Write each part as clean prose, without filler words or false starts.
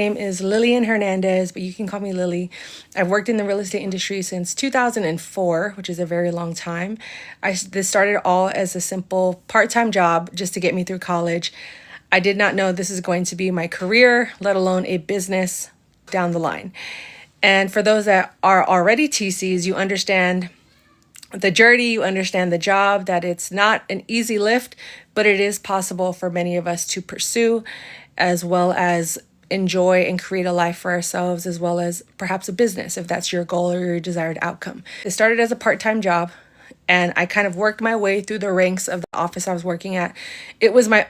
name is Lillian Hernandez, but you can call me Lily. I've worked in the real estate industry since 2004, which is a very long time. This started all as a simple part-time job just to get me through college. I did not know this is going to be my career, let alone a business down the line. And for those that are already TCs, you understand the journey, you understand the job, that it's not an easy lift, but it is possible for many of us to pursue, as well as enjoy and create a life for ourselves, as well as perhaps a business if that's your goal or your desired outcome. It started as a part-time job, and I kind of worked my way through the ranks of the office I was working at. It was my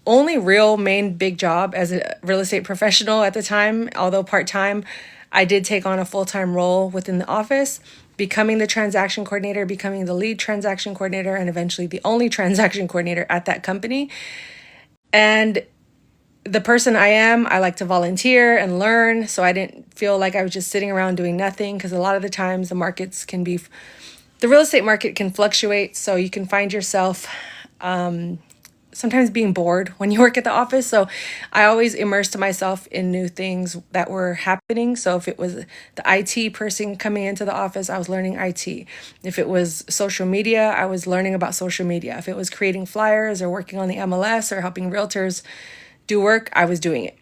only real main big job as a real estate professional at the time. Although part-time, I did take on a full-time role within the office, becoming the transaction coordinator, becoming the lead transaction coordinator, and eventually the only transaction coordinator at that company. And the person I like to volunteer and learn, so I didn't feel like I was just sitting around doing nothing, because a lot of the times the real estate market can fluctuate, so you can find yourself sometimes being bored when you work at the office. So I always immersed myself in new things that were happening. So if it was the IT person coming into the office, I was learning IT. If it was social media, I was learning about social media. If it was creating flyers or working on the MLS or helping realtors do work, I was doing it.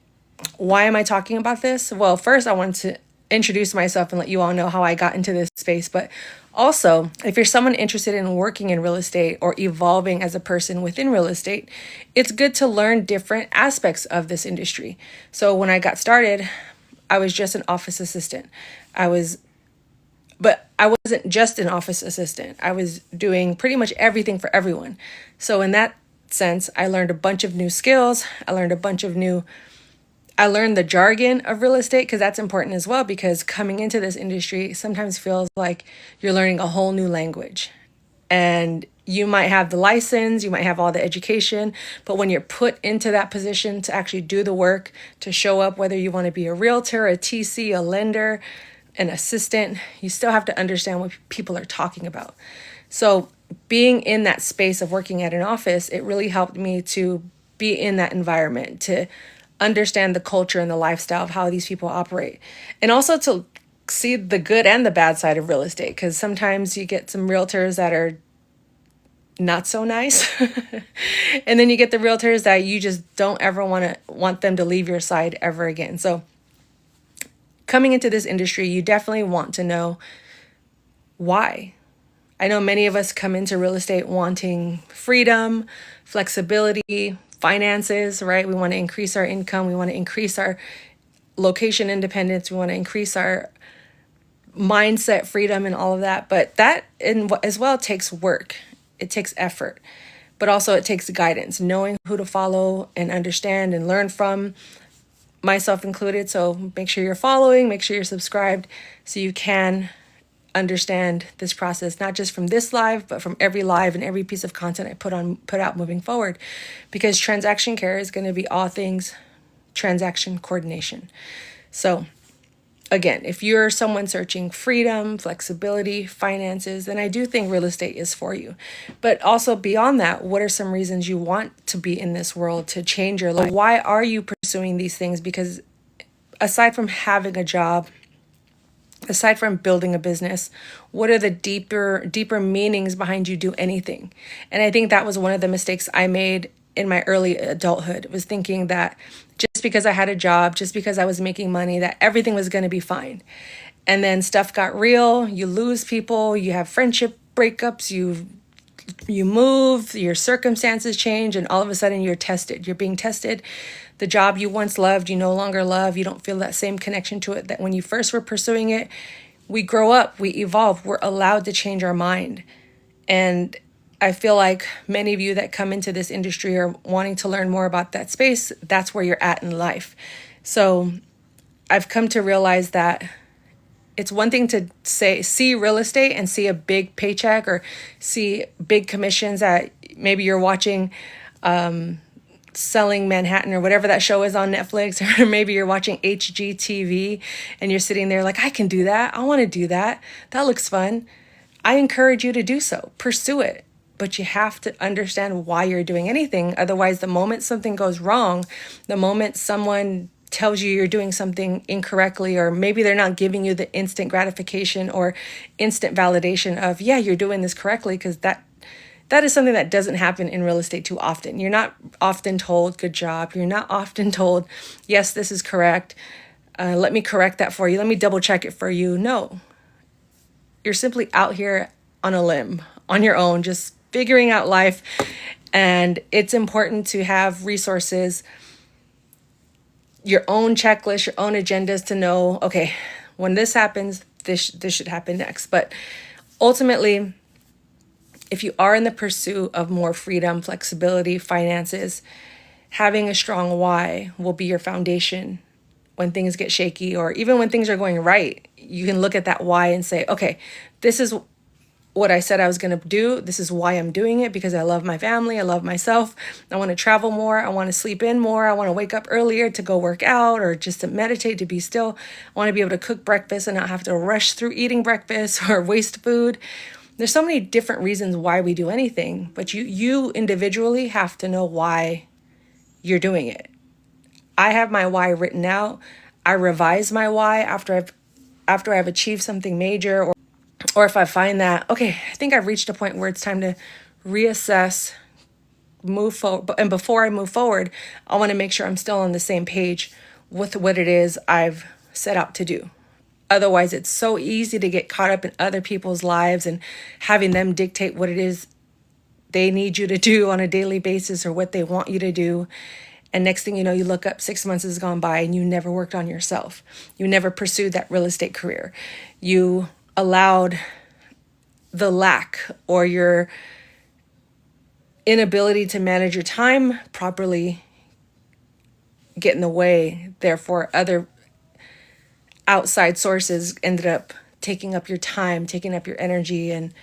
Why am I talking about this? Well, first I wanted to introduce myself and let you all know how I got into this space. But also, if you're someone interested in working in real estate or evolving as a person within real estate, it's good to learn different aspects of this industry. So when I got started, I was just an office assistant. But I wasn't just an office assistant. I was doing pretty much everything for everyone. So in that sense, I learned a bunch of new skills. I learned the jargon of real estate, because that's important as well, because coming into this industry sometimes feels like you're learning a whole new language. And you might have the license, you might have all the education, but when you're put into that position to actually do the work, to show up, whether you want to be a realtor, a TC, a lender, an assistant, you still have to understand what people are talking about. So being in that space of working at an office, it really helped me to be in that environment, to understand the culture and the lifestyle of how these people operate, and also to see the good and the bad side of real estate, because sometimes you get some realtors that are not so nice and then you get the realtors that you just don't ever want them to leave your side ever again. So coming into this industry, you definitely want to know why. I know many of us come into real estate wanting freedom, flexibility, finances, right? We want to increase our income. We want to increase our location independence. We want to increase our mindset freedom and all of that. But that as well takes work. It takes effort, but also it takes guidance, knowing who to follow and understand and learn from, myself included. So make sure you're following, make sure you're subscribed, so you can understand this process, not just from this live, but from every live and every piece of content I put out moving forward, because transaction care is going to be all things transaction coordination. So again, if you're someone searching freedom, flexibility, finances, then I do think real estate is for you. But also beyond that, what are some reasons you want to be in this world, to change your life? Why are you pursuing these things? Because aside from having a job, aside from building a business, what are the deeper meanings behind you do anything? And I think that was one of the mistakes I made in my early adulthood, was thinking that just because I had a job, just because I was making money, that everything was going to be fine. And then stuff got real. You lose people, you have friendship breakups, you move, your circumstances change, and all of a sudden you're tested. You're being tested. The job you once loved, you no longer love. You don't feel that same connection to it that when you first were pursuing it. We grow up, we evolve, we're allowed to change our mind. And I feel like many of you that come into this industry are wanting to learn more about that space. That's where you're at in life. So I've come to realize that it's one thing to see real estate and see a big paycheck or see big commissions that maybe you're watching Selling Manhattan or whatever that show is on Netflix, or maybe you're watching HGTV and you're sitting there like, I can do that. I want to do that. That looks fun. I encourage you to do so. Pursue it. But you have to understand why you're doing anything. Otherwise, the moment something goes wrong, the moment someone tells you you're doing something incorrectly, or maybe they're not giving you the instant gratification or instant validation of, yeah, you're doing this correctly, because that is something that doesn't happen in real estate too often. You're not often told, good job. You're not often told, yes, this is correct. Let me correct that for you. Let me double check it for you. No, you're simply out here on a limb, on your own, just figuring out life. And it's important to have resources, your own checklist, your own agendas to know, okay, when this happens, this should happen next. But ultimately, if you are in the pursuit of more freedom, flexibility, finances, having a strong why will be your foundation when things get shaky, or even when things are going right. You can look at that why and say, okay, this is what I said I was going to do. This is why I'm doing it, because I love my family. I love myself. I want to travel more. I want to sleep in more. I want to wake up earlier to go work out, or just to meditate, to be still. I want to be able to cook breakfast and not have to rush through eating breakfast or waste food. There's so many different reasons why we do anything, but you individually have to know why you're doing it. I have my why written out. I revise my why after I've achieved something major, or if I find that, okay, I think I've reached a point where it's time to reassess, move forward. And before I move forward, I want to make sure I'm still on the same page with what it is I've set out to do. Otherwise, it's so easy to get caught up in other people's lives and having them dictate what it is they need you to do on a daily basis, or what they want you to do. And next thing you know, you look up, 6 months has gone by and you never worked on yourself. You never pursued that real estate career. You allowed the lack or your inability to manage your time properly get in the way. Therefore, other outside sources ended up taking up your time, taking up your energy, and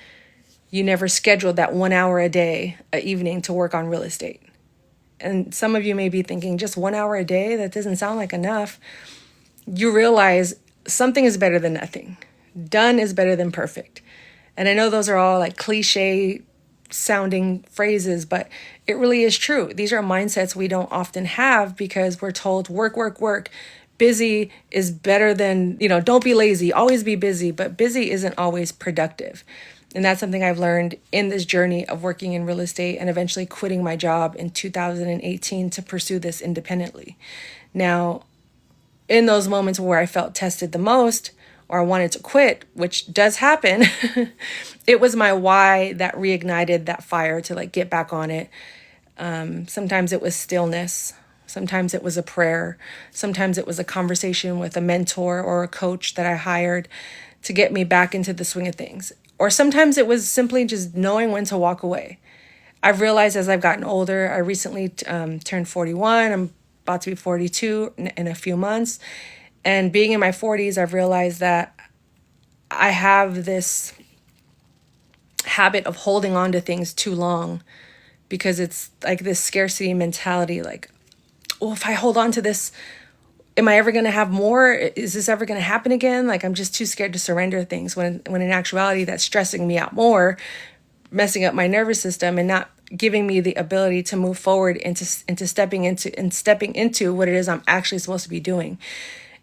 you never scheduled that 1 hour a day, an evening, to work on real estate. And some of you may be thinking, just 1 hour a day? That doesn't sound like enough. You realize something is better than nothing. Done is better than perfect. And I know those are all like cliche sounding phrases, but it really is true. These are mindsets we don't often have because we're told work, work, work. Busy is better than, don't be lazy, always be busy, but busy isn't always productive. And that's something I've learned in this journey of working in real estate and eventually quitting my job in 2018 to pursue this independently. Now, in those moments where I felt tested the most, or I wanted to quit, which does happen, it was my why that reignited that fire to get back on it. Sometimes it was stillness. Sometimes it was a prayer. Sometimes it was a conversation with a mentor or a coach that I hired to get me back into the swing of things. Or sometimes it was simply just knowing when to walk away. I've realized as I've gotten older, I recently turned 41. I'm about to be 42 in a few months. And being in my 40s, I've realized that I have this habit of holding on to things too long because it's like this scarcity mentality. If I hold on to this, am I ever going to have more? Is this ever going to happen again? I'm just too scared to surrender things when in actuality that's stressing me out more, messing up my nervous system and not giving me the ability to move forward into stepping into what it is I'm actually supposed to be doing.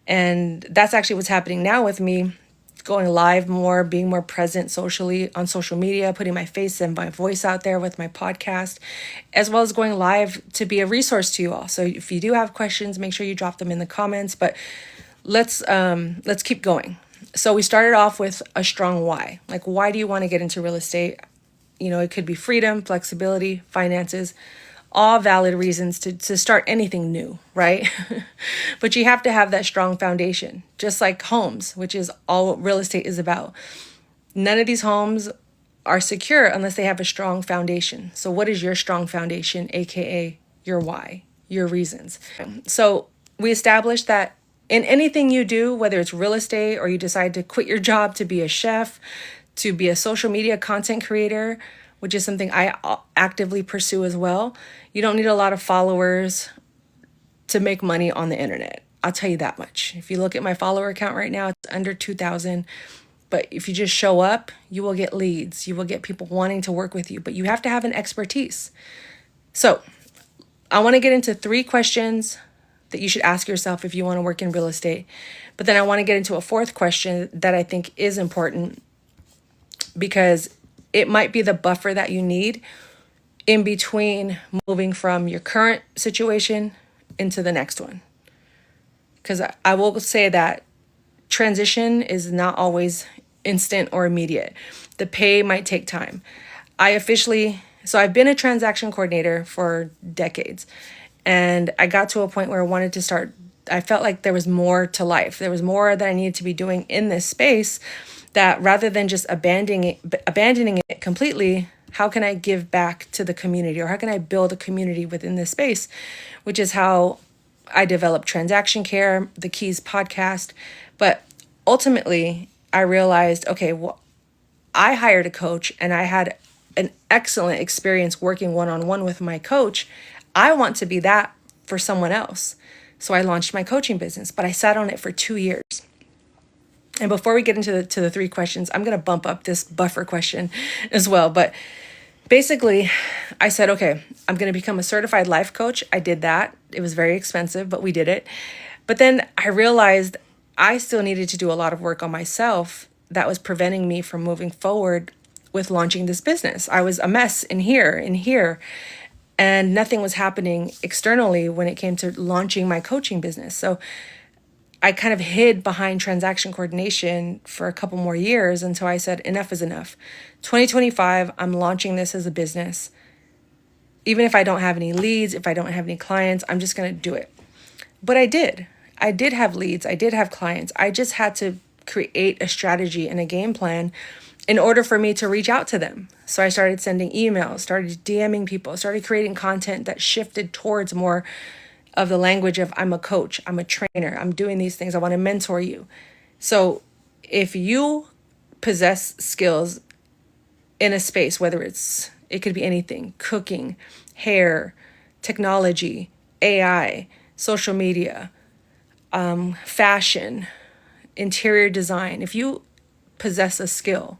And that's actually what's happening now with me, going live more, being more present socially on social media, putting my face and my voice out there with my podcast, as well as going live to be a resource to you all. So if you do have questions, make sure you drop them in the comments, but let's keep going. So we started off with a strong why. Why do you want to get into real estate? It could be freedom, flexibility, finances, all valid reasons to start anything new, right? But you have to have that strong foundation, just like homes, which is all real estate is about. None of these homes are secure unless they have a strong foundation. So what is your strong foundation, aka your why, your reasons? So we established that in anything you do, whether it's real estate or you decide to quit your job to be a chef, to be a social media content creator, which is something I actively pursue as well. You don't need a lot of followers to make money on the internet. I'll tell you that much. If you look at my follower count right now, it's under 2,000. But if you just show up, you will get leads. You will get people wanting to work with you, but you have to have an expertise. So I want to get into 3 questions that you should ask yourself if you want to work in real estate. But then I want to get into a fourth question that I think is important, because it might be the buffer that you need in between moving from your current situation into the next one. Because I will say that transition is not always instant or immediate. The pay might take time. So I've been a transaction coordinator for decades, and I got to a point where I felt like there was more to life. There was more that I needed to be doing in this space, that rather than just abandoning it completely, how can I give back to the community, or how can I build a community within this space, which is how I developed Transaction Care, the Keys podcast. But ultimately, I realized, okay, well, I hired a coach and I had an excellent experience working one-on-one with my coach. I want to be that for someone else. So I launched my coaching business, but I sat on it for 2 years. And before we get into the three questions, I'm going to bump up this buffer question as well. But basically, I said, okay, I'm going to become a certified life coach. I did that. It was very expensive, but we did it. But then I realized I still needed to do a lot of work on myself that was preventing me from moving forward with launching this business. I was a mess in here, and nothing was happening externally when it came to launching my coaching business. So I kind of hid behind transaction coordination for a couple more years until I said, enough is enough. 2025, I'm launching this as a business. Even if I don't have any leads, if I don't have any clients, I'm just going to do it. But I did. I did have leads. I did have clients. I just had to create a strategy and a game plan in order for me to reach out to them. So I started sending emails, started DMing people, started creating content that shifted towards more of the language of, I'm a coach, I'm a trainer, I'm doing these things, I want to mentor you. So if you possess skills in a space, whether it could be anything, cooking, hair, technology, AI, social media, fashion, interior design, if you possess a skill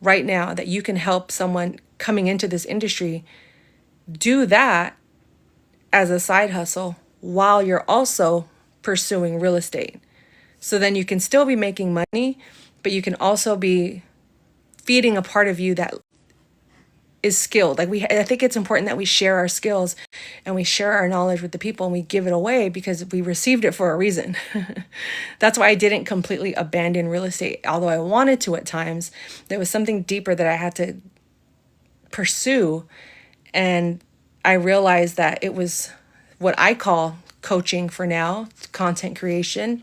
right now that you can help someone coming into this industry, do that as a side hustle while you're also pursuing real estate. So then you can still be making money, but you can also be feeding a part of you that is skilled. I think it's important that we share our skills and we share our knowledge with the people, and we give it away because we received it for a reason. That's why I didn't completely abandon real estate. Although I wanted to at times, there was something deeper that I had to pursue. And I realized that it was what I call coaching for now, content creation.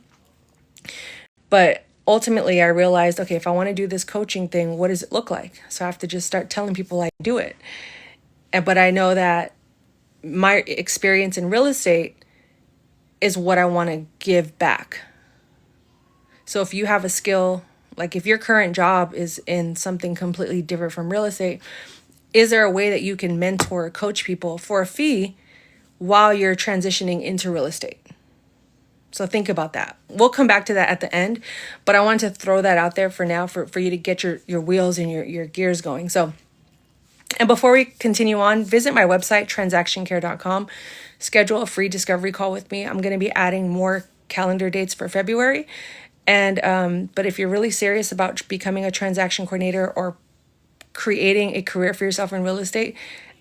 But ultimately, I realized, okay, if I want to do this coaching thing, what does it look like? So I have to just start telling people I do it. But I know that my experience in real estate is what I want to give back. So if you have a skill, like if your current job is in something completely different from real estate, is there a way that you can mentor or coach people for a fee while you're transitioning into real estate? So think about that. We'll come back to that at the end, but I wanted to throw that out there for now for you to get your wheels and your gears going. So, and before we continue on, visit my website, transactioncare.com. Schedule a free discovery call with me. I'm going to be adding more calendar dates for February. And but if you're really serious about becoming a transaction coordinator or creating a career for yourself in real estate,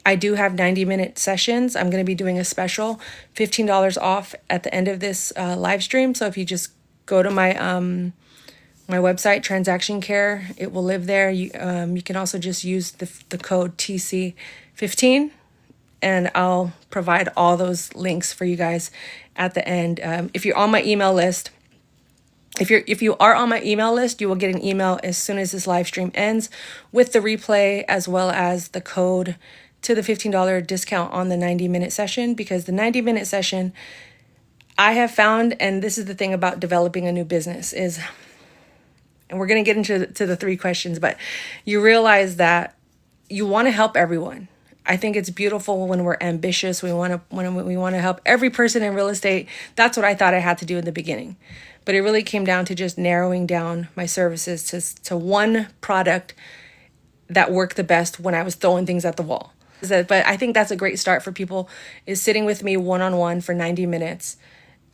I do have 90-minute sessions. I'm going to be doing a special $15 off at the end of this live stream. So if you just go to my website, Transaction Care, it will live there. You can also just use the code TC15, and I'll provide all those links for you guys at the end. If you're on my email list, if you are on my email list, you will get an email as soon as this live stream ends with the replay, as well as the code to the $15 discount on the 90-minute session. Because the 90-minute session, I have found, and this is the thing about developing a new business, is, and we're going to get into the three questions, but you realize that you want to help everyone. I think it's beautiful when we're ambitious. We want to help every person in real estate. That's what I thought I had to do in the beginning. But it really came down to just narrowing down my services to one product that worked the best when I was throwing things at the wall. But I think that's a great start for people, is sitting with me one-on-one for 90 minutes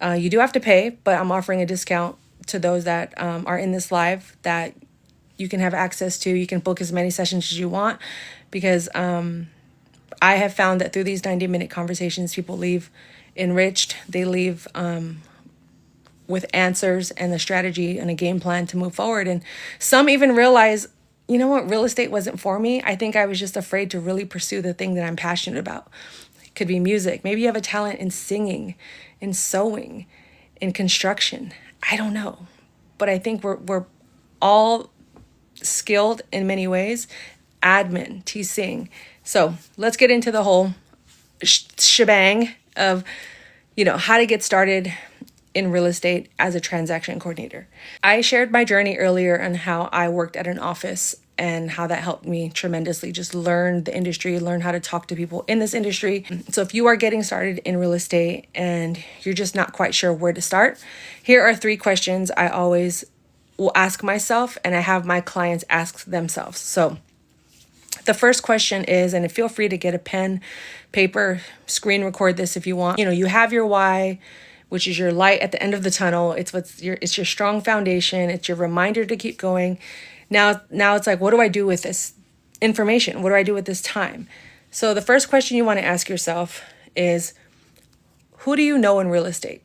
You do have to pay, but I'm offering a discount to those that are in this live that you can have access to. You can book as many sessions as you want, because I have found that through these 90-minute conversations, people leave enriched. They leave with answers and the strategy and a game plan to move forward. And some even realize, you know what, real estate wasn't for me. I think I was just afraid to really pursue the thing that I'm passionate about. It could be music. Maybe you have a talent in singing, in sewing, in construction. I don't know. But I think we're all skilled in many ways. Admin, TCing. So let's get into the whole shebang of, how to get started in real estate as a transaction coordinator. I shared my journey earlier on how I worked at an office and how that helped me tremendously. Just learn the industry, learn how to talk to people in this industry. So if you are getting started in real estate and you're just not quite sure where to start, here are 3 questions I always will ask myself, and I have my clients ask themselves. So the first question is, and feel free to get a pen, paper, screen record this if you want. You have your why, which is your light at the end of the tunnel. It's your strong foundation. It's your reminder to keep going. Now it's like, what do I do with this information? What do I do with this time? So the first question you want to ask yourself is, who do you know in real estate?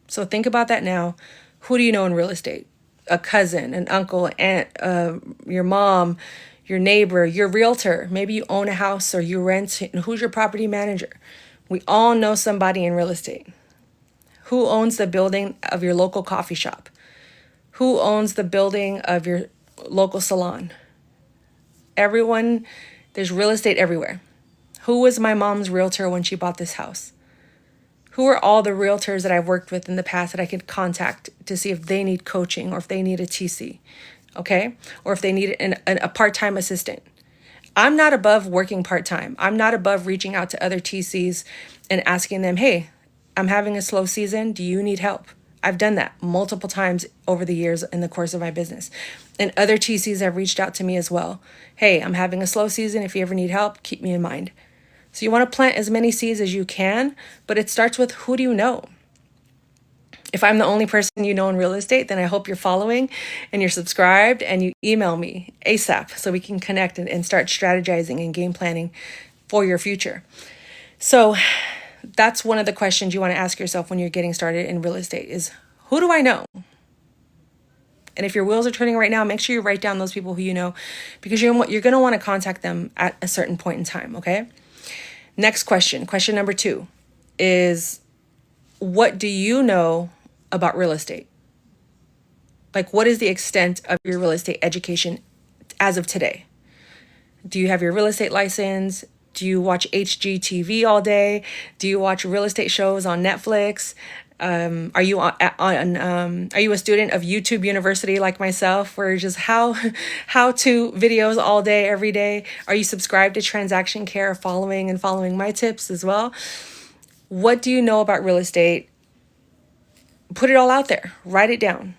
So think about that now. Who do you know in real estate? A cousin, an uncle, aunt, your mom, your neighbor, your realtor. Maybe you own a house or you rent. Who's your property manager? We all know somebody in real estate. Who owns the building of your local coffee shop? Who owns the building of your local salon? Everyone, there's real estate everywhere. Who was my mom's realtor when she bought this house? Who are all the realtors that I've worked with in the past that I could contact to see if they need coaching or if they need a TC, okay? Or if they need a part-time assistant. I'm not above working part-time. I'm not above reaching out to other TCs and asking them, hey, I'm having a slow season. Do you need help? I've done that multiple times over the years in the course of my business. And other TCs have reached out to me as well. Hey, I'm having a slow season. If you ever need help, keep me in mind. So you want to plant as many seeds as you can, but it starts with, who do you know? If I'm the only person you know in real estate, then I hope you're following and you're subscribed and you email me ASAP so we can connect and start strategizing and game planning for your future. So that's one of the questions you want to ask yourself when you're getting started in real estate is, who do I know? And if your wheels are turning right now, make sure you write down those people who you know, because you're going to want to contact them at a certain point in time, okay? Next question number 2 is, what do you know about real estate? Like, what is the extent of your real estate education as of today? Do you have your real estate license? Do you watch HGTV all day? Do you watch real estate shows on Netflix? Are you are you a student of YouTube University like myself, where just how to videos all day, every day? Are you subscribed to Transaction Care, following my tips as well? What do you know about real estate? Put it all out there. Write it down.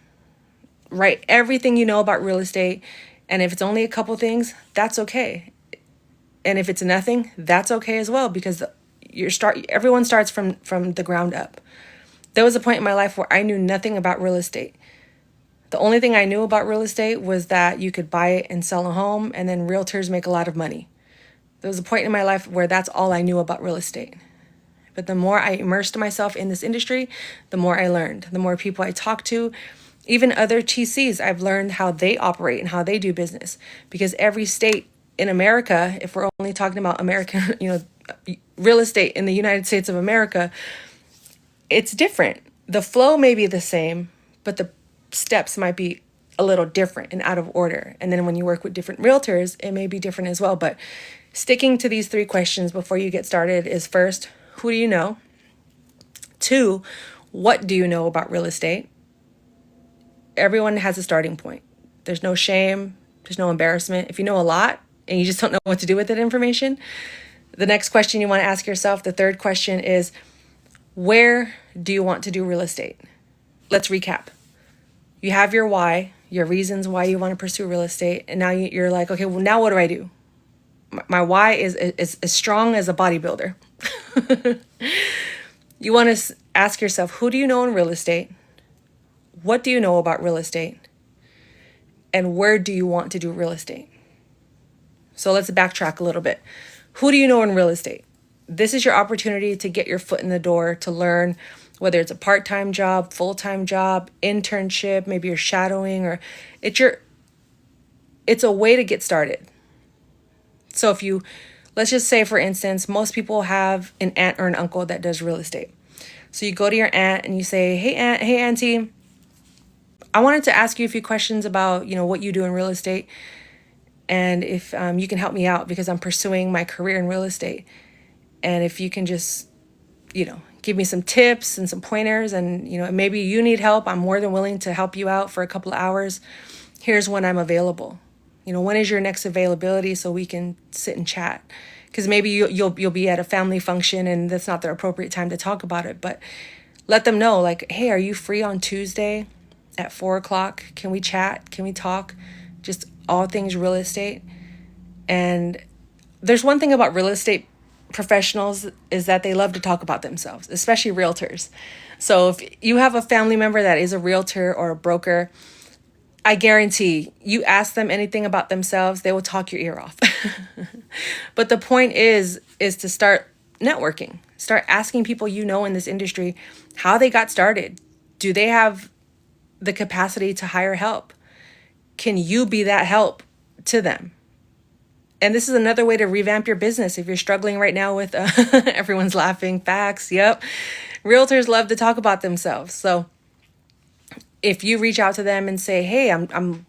Write everything you know about real estate. And if it's only a couple things, that's okay. And if it's nothing, that's okay as well, because everyone starts from the ground up. There was a point in my life where I knew nothing about real estate. The only thing I knew about real estate was that you could buy it and sell a home, and then realtors make a lot of money. There was a point in my life where that's all I knew about real estate. But the more I immersed myself in this industry, the more I learned. The more people I talked to, even other TCs, I've learned how they operate and how they do business. Because every state in America, if we're only talking about American, real estate in the United States of America, it's different. The flow may be the same, but the steps might be a little different and out of order. And then when you work with different realtors, it may be different as well. But sticking to these 3 questions before you get started is, first, who do you know? 2, what do you know about real estate? Everyone has a starting point. There's no shame. There's no embarrassment. If you know a lot and you just don't know what to do with that information, the next question you want to ask yourself, the 3rd question, is, where do you want to do real estate? Let's recap. You have your why, your reasons why you want to pursue real estate. And now you're like, okay, well, now what do I do? My why is as strong as a bodybuilder. You want to ask yourself, who do you know in real estate? What do you know about real estate? And where do you want to do real estate? So let's backtrack a little bit. Who do you know in real estate? This is your opportunity to get your foot in the door, to learn, whether it's a part-time job, full-time job, internship, maybe you're shadowing, or it's a way to get started. So let's just say, for instance, most people have an aunt or an uncle that does real estate. So you go to your aunt and you say, hey, aunt, hey, auntie, I wanted to ask you a few questions about, what you do in real estate. And if you can help me out because I'm pursuing my career in real estate. And if you can just, give me some tips and some pointers, and, maybe you need help, I'm more than willing to help you out for a couple of hours. Here's when I'm available. When is your next availability so we can sit and chat? Because maybe you'll be at a family function and that's not the appropriate time to talk about it. But let them know, like, hey, are you free on Tuesday at 4:00? Can we chat? Can we talk? Just all things real estate. And there's one thing about real estate professionals is that they love to talk about themselves, especially realtors. So if you have a family member that is a realtor or a broker, I guarantee you ask them anything about themselves, they will talk your ear off. But the point is to start networking. Start asking people in this industry how they got started. Do they have the capacity to hire help? Can you be that help to them? And this is another way to revamp your business. If you're struggling right now with, everyone's laughing, facts, yep. Realtors love to talk about themselves. So if you reach out to them and say, hey, I'm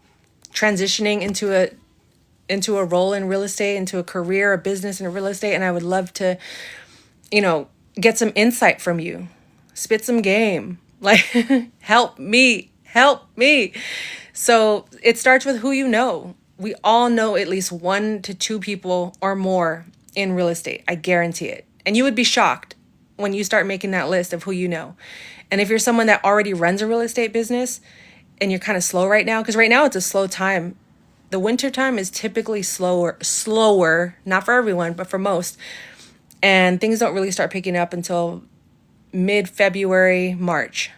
transitioning into a role in real estate, into a career, a business in real estate, and I would love to, get some insight from you, spit some game, like help me. So it starts with who you know. We all know at least 1 to 2 people or more in real estate. I guarantee it. And you would be shocked when you start making that list of who you know. And if you're someone that already runs a real estate business and you're kind of slow right now, because right now it's a slow time. The winter time is typically slower, not for everyone, but for most. And things don't really start picking up until mid-February, March,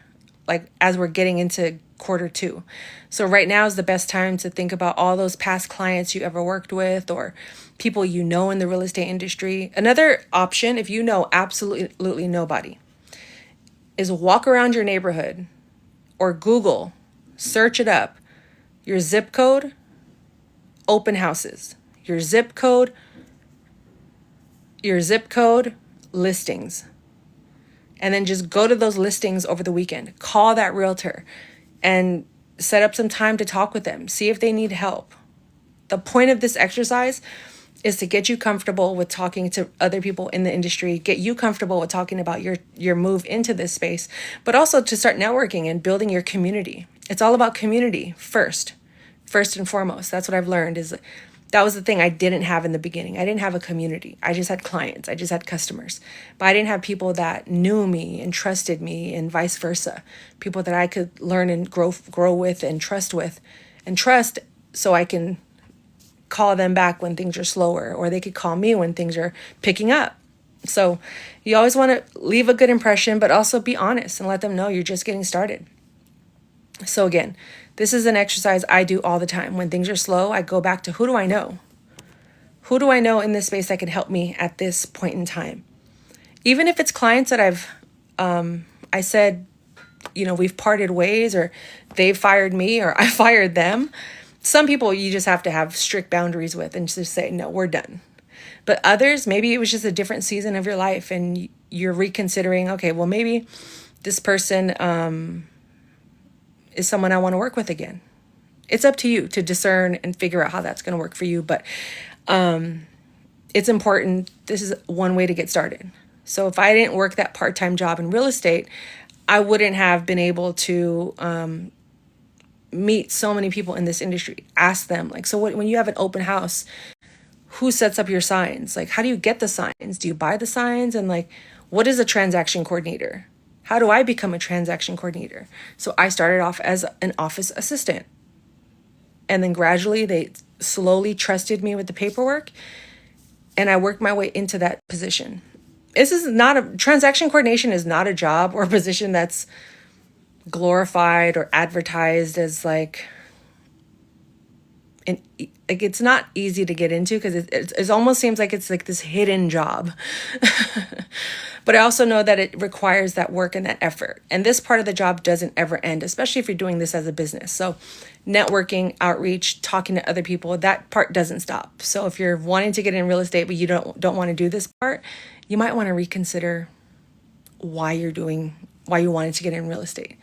like as we're getting into Q2. So right now is the best time to think about all those past clients you ever worked with or people in the real estate industry. Another option, if you know absolutely nobody, is walk around your neighborhood or Google, search it up, your zip code, open houses, your zip code, listings. And then just go to those listings over the weekend. Call that realtor and set up some time to talk with them. See if they need help. The point of this exercise is to get you comfortable with talking to other people in the industry, get you comfortable with talking about your move into this space, but also to start networking and building your community. It's all about community first and foremost. That's what I've learned is that was the thing I didn't have in the beginning. I didn't have a community. I just had clients. I just had customers. But I didn't have people that knew me and trusted me and vice versa. People that I could learn and grow with and trust so I can call them back when things are slower, or they could call me when things are picking up. So you always want to leave a good impression, but also be honest and let them know you're just getting started. So again, this is an exercise I do all the time. When things are slow, I go back to who do I know? Who do I know in this space that can help me at this point in time? Even if it's clients that I said, we've parted ways, or they've fired me or I fired them. Some people you just have to have strict boundaries with and just say, no, we're done. But others, maybe it was just a different season of your life and you're reconsidering, okay, well, maybe this person is someone I want to work with again. It's up to you to discern and figure out how that's going to work for you. But it's important. This is one way to get started. So if I didn't work that part-time job in real estate, I wouldn't have been able to meet so many people in this industry. Ask them, like, so when you have an open house, who sets up your signs? Like, how do you get the signs? Do you buy the signs? And like, what is a transaction coordinator? How do I become a transaction coordinator? So I started off as an office assistant. And then gradually they slowly trusted me with the paperwork. And I worked my way into that position. this is not a transaction coordination is not a job or a position that's glorified or advertised as like it's not easy to get into because it almost seems like it's like this hidden job. But I also know that it requires that work and that effort. And this part of the job doesn't ever end, especially if you're doing this as a business. So networking, outreach, talking to other people, that part doesn't stop. So if you're wanting to get in real estate, but you don't want to do this part, you might want to reconsider why you wanted to get in real estate,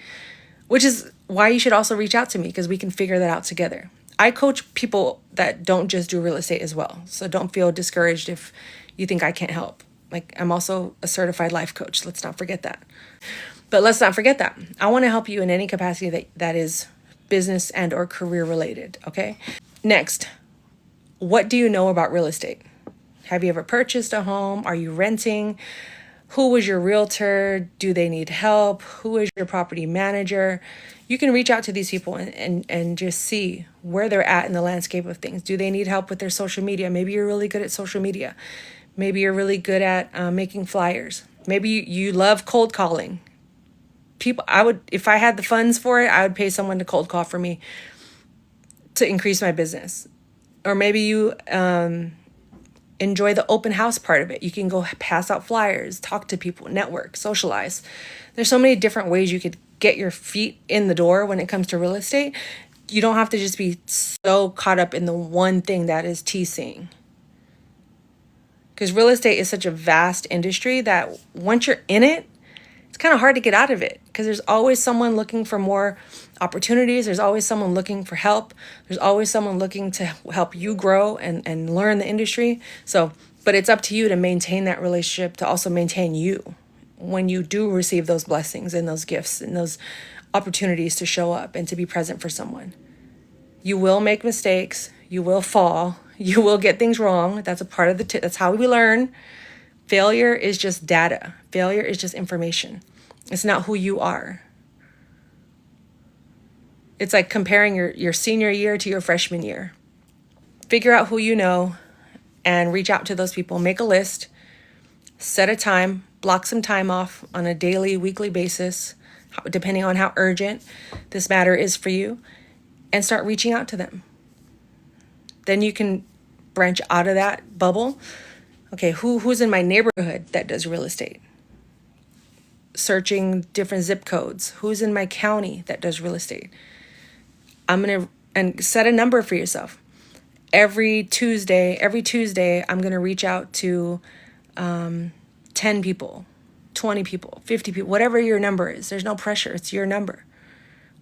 which is why you should also reach out to me because we can figure that out together. I coach people that don't just do real estate as well. So don't feel discouraged if you think I can't help. Like, I'm also a certified life coach. Let's not forget that. But let's not forget that. I want to help you in any capacity that is business and or career related, okay? Next, what do you know about real estate? Have you ever purchased a home? Are you renting? Who was your realtor? Do they need help? Who is your property manager? You can reach out to these people and just see where they're at in the landscape of things. Do they need help with their social media? Maybe you're really good at social media. Maybe you're really good at making flyers. Maybe you love cold calling. If I had the funds for it, I would pay someone to cold call for me to increase my business. Or maybe you enjoy the open house part of it. You can go pass out flyers, talk to people, network, socialize. There's so many different ways you could get your feet in the door when it comes to real estate. You don't have to just be so caught up in the one thing that is TCing. Because real estate is such a vast industry that once you're in it, it's kind of hard to get out of it because there's always someone looking for more opportunities. There's always someone looking for help. There's always someone looking to help you grow and learn the industry. So, but it's up to you to maintain that relationship, to also maintain you when you do receive those blessings and those gifts and those opportunities to show up and to be present for someone. You will make mistakes. You will fall. You will get things wrong. That's a part of that's how we learn. Failure is just data. Failure is just information. It's not who you are. It's like comparing your senior year to your freshman year. Figure out who you know and reach out to those people. Make a list. Set a time. Block some time off on a daily, weekly basis, depending on how urgent this matter is for you, and start reaching out to them. Then you can branch out of that bubble. Okay, who's in my neighborhood that does real estate? Searching different zip codes. Who's in my county that does real estate? And set a number for yourself. Every Tuesday, I'm going to reach out to 10 people, 20 people, 50 people, whatever your number is. There's no pressure. It's your number.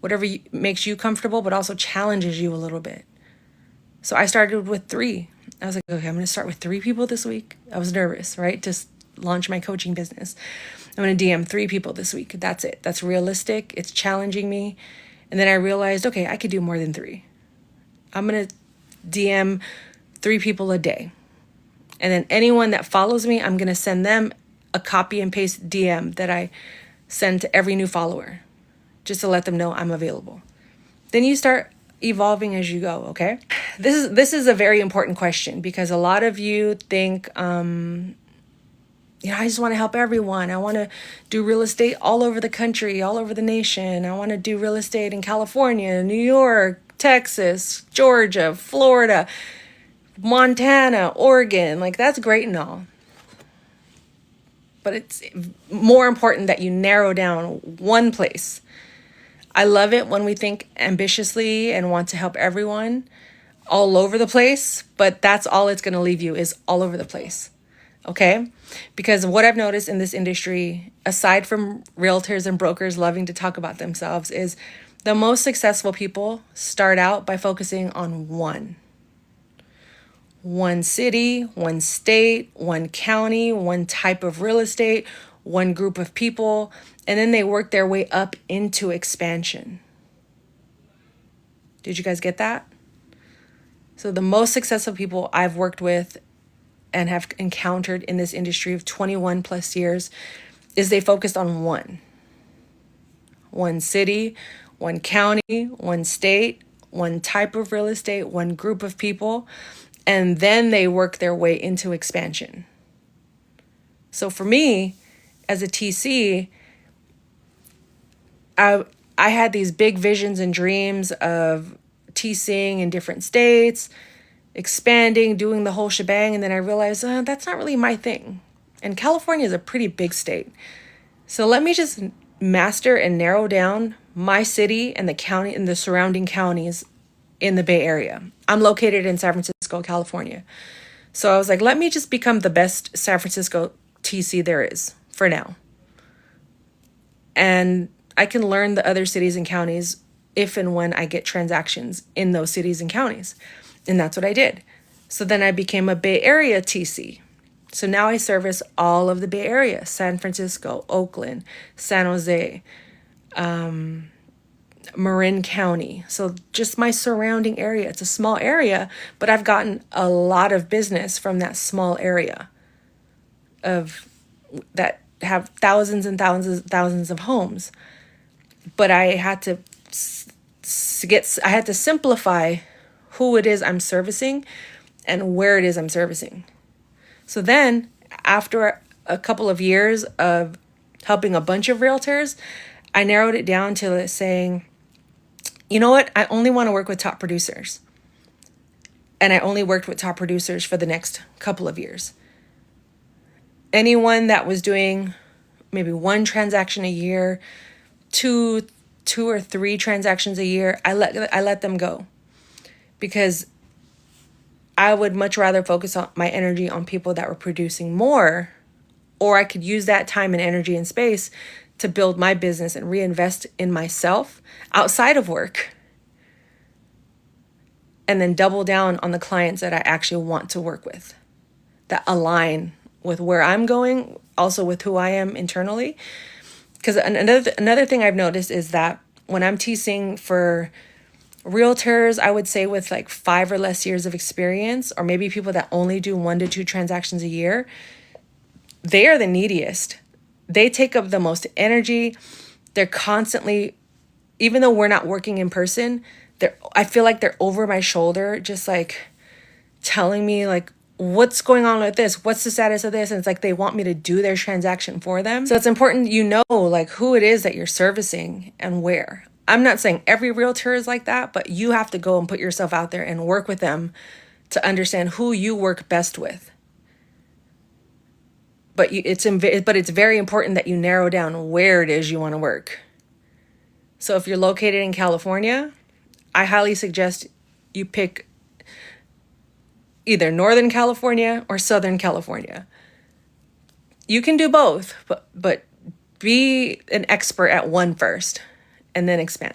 Whatever makes you comfortable, but also challenges you a little bit. So I started with 3. I was like, okay, I'm going to start with 3 people this week. I was nervous, right? To launch my coaching business. I'm going to DM 3 people this week. That's it. That's realistic. It's challenging me. And then I realized, okay, I could do more than 3. I'm going to DM 3 people a day. And then anyone that follows me, I'm going to send them a copy and paste DM that I send to every new follower, just to let them know I'm available. Then you start evolving as you go, okay? This is a very important question because a lot of you think, I just want to help everyone. I want to do real estate all over the country, all over the nation. I want to do real estate in California, New York, Texas, Georgia, Florida, Montana, Oregon. Like, that's great and all. But it's more important that you narrow down one place. I love it when we think ambitiously and want to help everyone all over the place, but that's all it's going to leave you is all over the place. Okay? Because what I've noticed in this industry, aside from realtors and brokers loving to talk about themselves, is the most successful people start out by focusing on one city, one state, one county, one type of real estate, one group of people, and then they work their way up into expansion. Did you guys get that? So the most successful people I've worked with and have encountered in this industry of 21 plus years is they focused on one city, one county, one state, one type of real estate, one group of people, and then they work their way into expansion. So for me, as a TC, I had these big visions and dreams of TCing in different states, expanding, doing the whole shebang. And then I realized that's not really my thing. And California is a pretty big state. So let me just master and narrow down my city and the county and the surrounding counties in the Bay Area. I'm located in San Francisco, California. So I was like, let me just become the best San Francisco TC there is for now. And I can learn the other cities and counties if and when I get transactions in those cities and counties. And that's what I did. So then I became a Bay Area TC. So now I service all of the Bay Area: San Francisco, Oakland, San Jose, Marin County. So just my surrounding area. It's a small area, but I've gotten a lot of business from that small area of that have thousands and thousands of homes. But I had to simplify who it is I'm servicing and where it is I'm servicing. So then after a couple of years of helping a bunch of realtors, I narrowed it down to saying, you know what? I only want to work with top producers. And I only worked with top producers for the next couple of years. Anyone that was doing maybe one transaction a year, two or three transactions a year, I let them go, because I would much rather focus on my energy on people that were producing more, or I could use that time and energy and space to build my business and reinvest in myself outside of work, and then double down on the clients that I actually want to work with, that align with where I'm going, also with who I am internally. Because another thing I've noticed is that when I'm teaching for realtors, I would say with like 5 or less years of experience, or maybe people that only do 1 to 2 transactions a year, they are the neediest. They take up the most energy. They're constantly, even though we're not working in person, I feel like they're over my shoulder, just like telling me like, what's going on with this? What's the status of this? And it's like they want me to do their transaction for them. So it's important like who it is that you're servicing and where. I'm not saying every realtor is like that, but you have to go and put yourself out there and work with them to understand who you work best with. But it's very important that you narrow down where it is you want to work. So if you're located in California, I highly suggest you pick either Northern California or Southern California. You can do both, but be an expert at one first and then expand.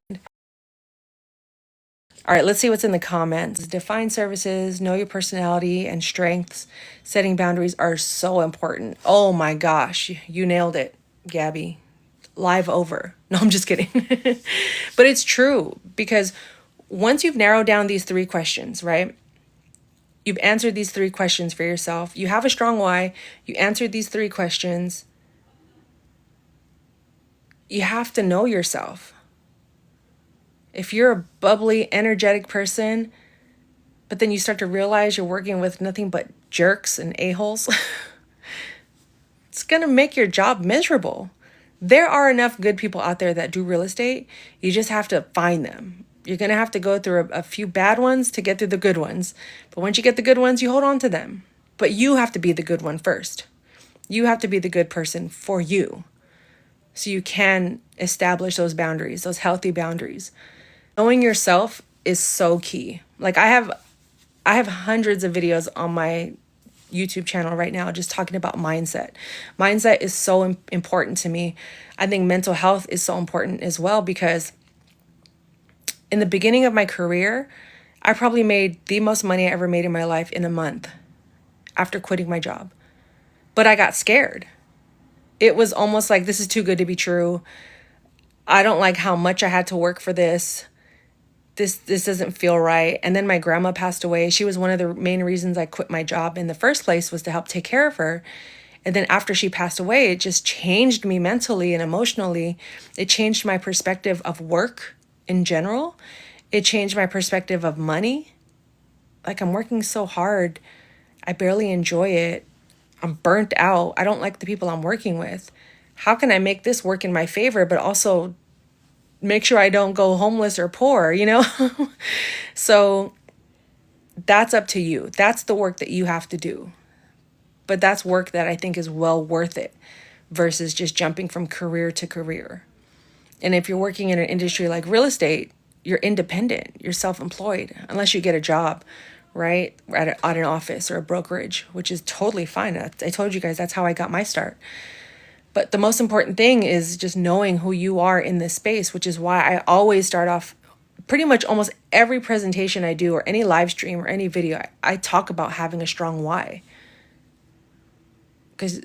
All right, let's see what's in the comments. Define services, know your personality and strengths. Setting boundaries are so important. Oh my gosh, you nailed it, Gabby. Live over. No, I'm just kidding. But it's true, because once you've narrowed down these 3 questions, right? You've answered these 3 questions for yourself. You have a strong why. You answered these 3 questions. You have to know yourself. If you're a bubbly, energetic person, but then you start to realize you're working with nothing but jerks and a-holes, it's going to make your job miserable. There are enough good people out there that do real estate. You just have to find them. You're going to have to go through a few bad ones to get through the good ones. But once you get the good ones, you hold on to them. But you have to be the good one first. You have to be the good person for you, so you can establish those boundaries, those healthy boundaries. Knowing yourself is so key. Like I have hundreds of videos on my YouTube channel right now just talking about mindset. Mindset is so important to me. I think mental health is so important as well, because in the beginning of my career, I probably made the most money I ever made in my life in a month after quitting my job. But I got scared. It was almost like, this is too good to be true. I don't like how much I had to work for this. This doesn't feel right. And then my grandma passed away. She was one of the main reasons I quit my job in the first place, was to help take care of her. And then after she passed away, it just changed me mentally and emotionally. It changed my perspective of work in general. It changed my perspective of money. Like, I'm working so hard, I barely enjoy it. I'm burnt out. I don't like the people I'm working with. How can I make this work in my favor, but also make sure I don't go homeless or poor, you know? So that's up to you. That's the work that you have to do. But that's work that I think is well worth it versus just jumping from career to career. And if you're working in an industry like real estate, you're independent, you're self-employed, unless you get a job, right? At an office or a brokerage, which is totally fine. I told you guys that's how I got my start. But the most important thing is just knowing who you are in this space, which is why I always start off pretty much almost every presentation I do or any live stream or any video, I talk about having a strong why. Because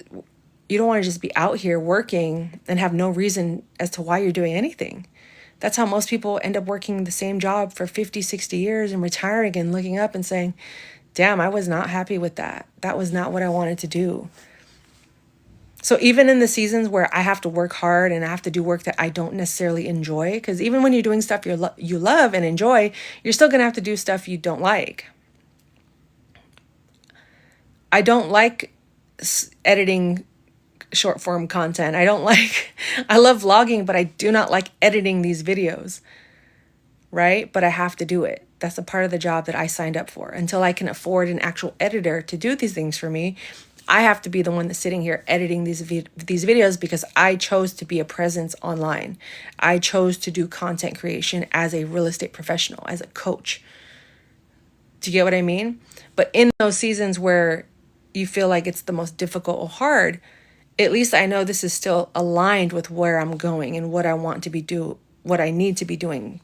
you don't want to just be out here working and have no reason as to why you're doing anything. That's how most people end up working the same job for 50, 60 years and retiring and looking up and saying, damn, I was not happy with that. That was not what I wanted to do. So even in the seasons where I have to work hard and I have to do work that I don't necessarily enjoy, because even when you're doing stuff you love and enjoy, you're still going to have to do stuff you don't like. I don't like editing short form content. I love vlogging, but I do not like editing these videos, right? But I have to do it. That's a part of the job that I signed up for. Until I can afford an actual editor to do these things for me, I have to be the one that's sitting here editing these videos because I chose to be a presence online. I chose to do content creation as a real estate professional, as a coach. Do you get what I mean? But in those seasons where you feel like it's the most difficult or hard, at least I know this is still aligned with where I'm going and what I want to what I need to be doing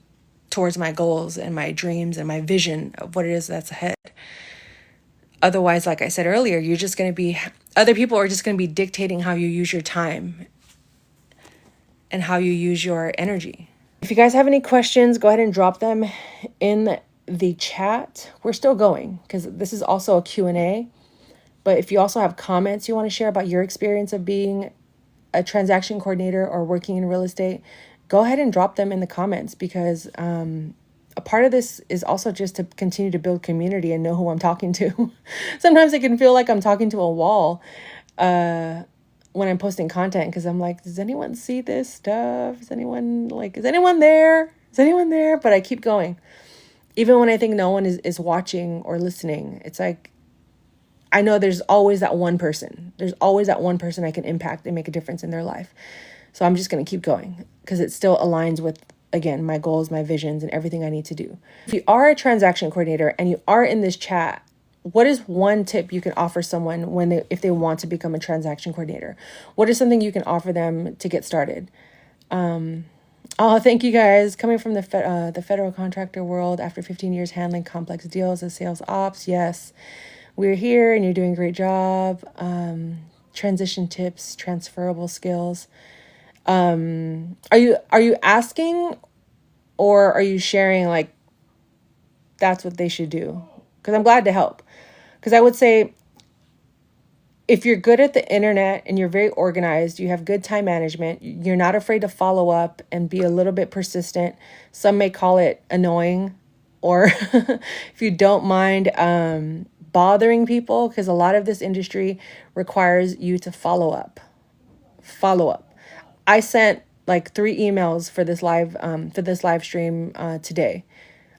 towards my goals and my dreams and my vision of what it is that's ahead. Otherwise, like I said earlier, other people are just going to be dictating how you use your time and how you use your energy. If you guys have any questions, go ahead and drop them in the chat. We're still going because this is also a Q&A. But if you also have comments you want to share about your experience of being a transaction coordinator or working in real estate, go ahead and drop them in the comments because a part of this is also just to continue to build community and know who I'm talking to. Sometimes it can feel like I'm talking to a wall when I'm posting content because I'm like, does anyone see this stuff? Is anyone there? Is anyone there? But I keep going. Even when I think no one is watching or listening, it's like, I know there's always that one person. There's always that one person I can impact and make a difference in their life. So I'm just going to keep going because it still aligns with, again, my goals, my visions, and everything I need to do. If you are a transaction coordinator and you are in this chat, what is one tip you can offer someone if they want to become a transaction coordinator? What is something you can offer them to get started? Thank you guys. Coming from the federal contractor world after 15 years handling complex deals as sales ops. Yes, we're here and you're doing a great job. Transition tips, transferable skills. Are you asking or are you sharing like that's what they should do? Because I'm glad to help. Because I would say if you're good at the internet and you're very organized, you have good time management, you're not afraid to follow up and be a little bit persistent. Some may call it annoying, or if you don't mind bothering people, because a lot of this industry requires you to follow up. I sent like 3 emails for this live stream today.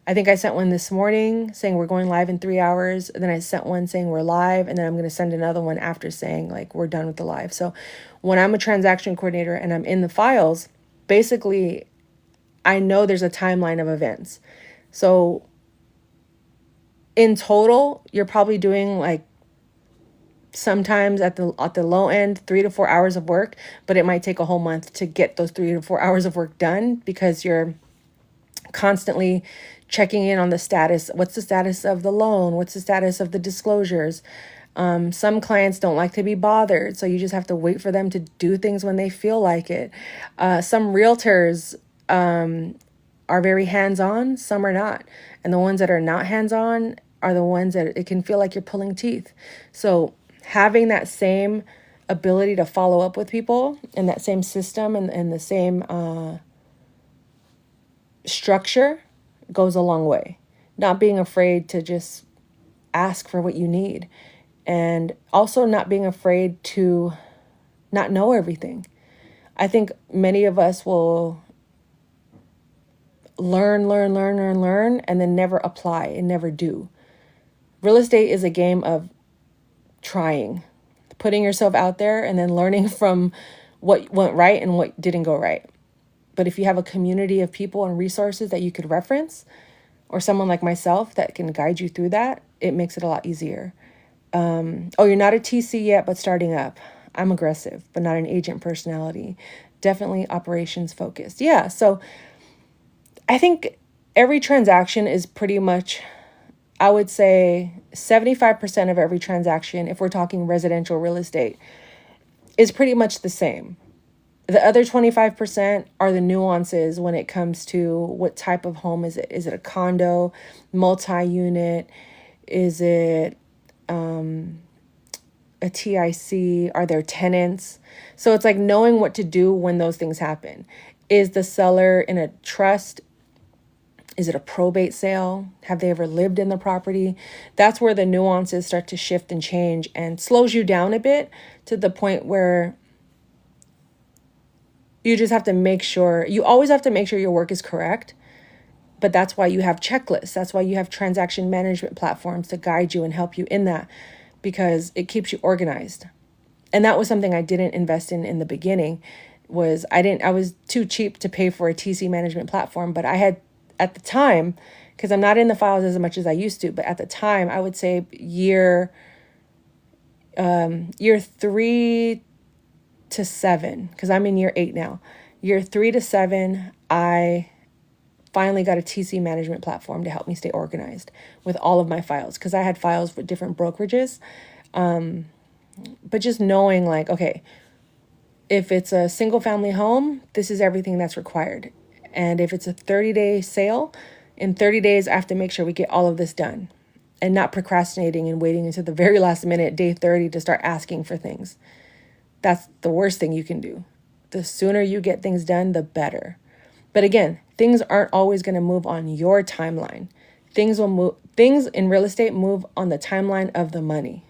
I think I sent one this morning saying we're going live in 3 hours. And then I sent one saying we're live. And then I'm going to send another one after saying like we're done with the live. So when I'm a transaction coordinator and I'm in the files, basically I know there's a timeline of events. So in total, you're probably doing like sometimes at the low end 3 to 4 hours of work, but it might take a whole month to get those 3 to 4 hours of work done because you're constantly checking in on the status. What's the status of the loan? What's the status of the disclosures? Some clients don't like to be bothered, so you just have to wait for them to do things when they feel like it. Some realtors are very hands-on, some are not. And the ones that are not hands-on are the ones that it can feel like you're pulling teeth. So having that same ability to follow up with people and that same system and the same structure goes a long way. Not being afraid to just ask for what you need and also not being afraid to not know everything. I think many of us will learn, and then never apply and never do. Real estate is a game of trying, putting yourself out there and then learning from what went right and what didn't go right. But if you have a community of people and resources that you could reference, or someone like myself that can guide you through that, it makes it a lot easier. Oh, you're not a TC yet, but starting up. I'm aggressive, but not an agent personality. Definitely operations focused. Yeah, so I think every transaction is pretty much, I would say 75% of every transaction, if we're talking residential real estate, is pretty much the same. The other 25% are the nuances when it comes to what type of home is it? Is it a condo, multi-unit? Is it a TIC? Are there tenants? So it's like knowing what to do when those things happen. Is the seller in a trust? Is it a probate sale? Have they ever lived in the property? That's where the nuances start to shift and change and slows you down a bit to the point where you just have to make sure, you always have to make sure your work is correct. But that's why you have checklists. That's why you have transaction management platforms to guide you and help you in that, because it keeps you organized. And that was something I didn't invest in the beginning. I was too cheap to pay for a TC management platform, but I had at the time, because I'm not in the files as much as I used to, but at the time I would say year 3 to 7, because I'm in year 8 now. Year 3 to 7, I finally got a TC management platform to help me stay organized with all of my files, because I had files with different brokerages. But just knowing like, okay, if it's a single family home, this is everything that's required. And if it's a 30-day sale, in 30 days, I have to make sure we get all of this done and not procrastinating and waiting until the very last minute, day 30, to start asking for things. That's the worst thing you can do. The sooner you get things done, the better. But again, things aren't always going to move on your timeline. Things in real estate move on the timeline of the money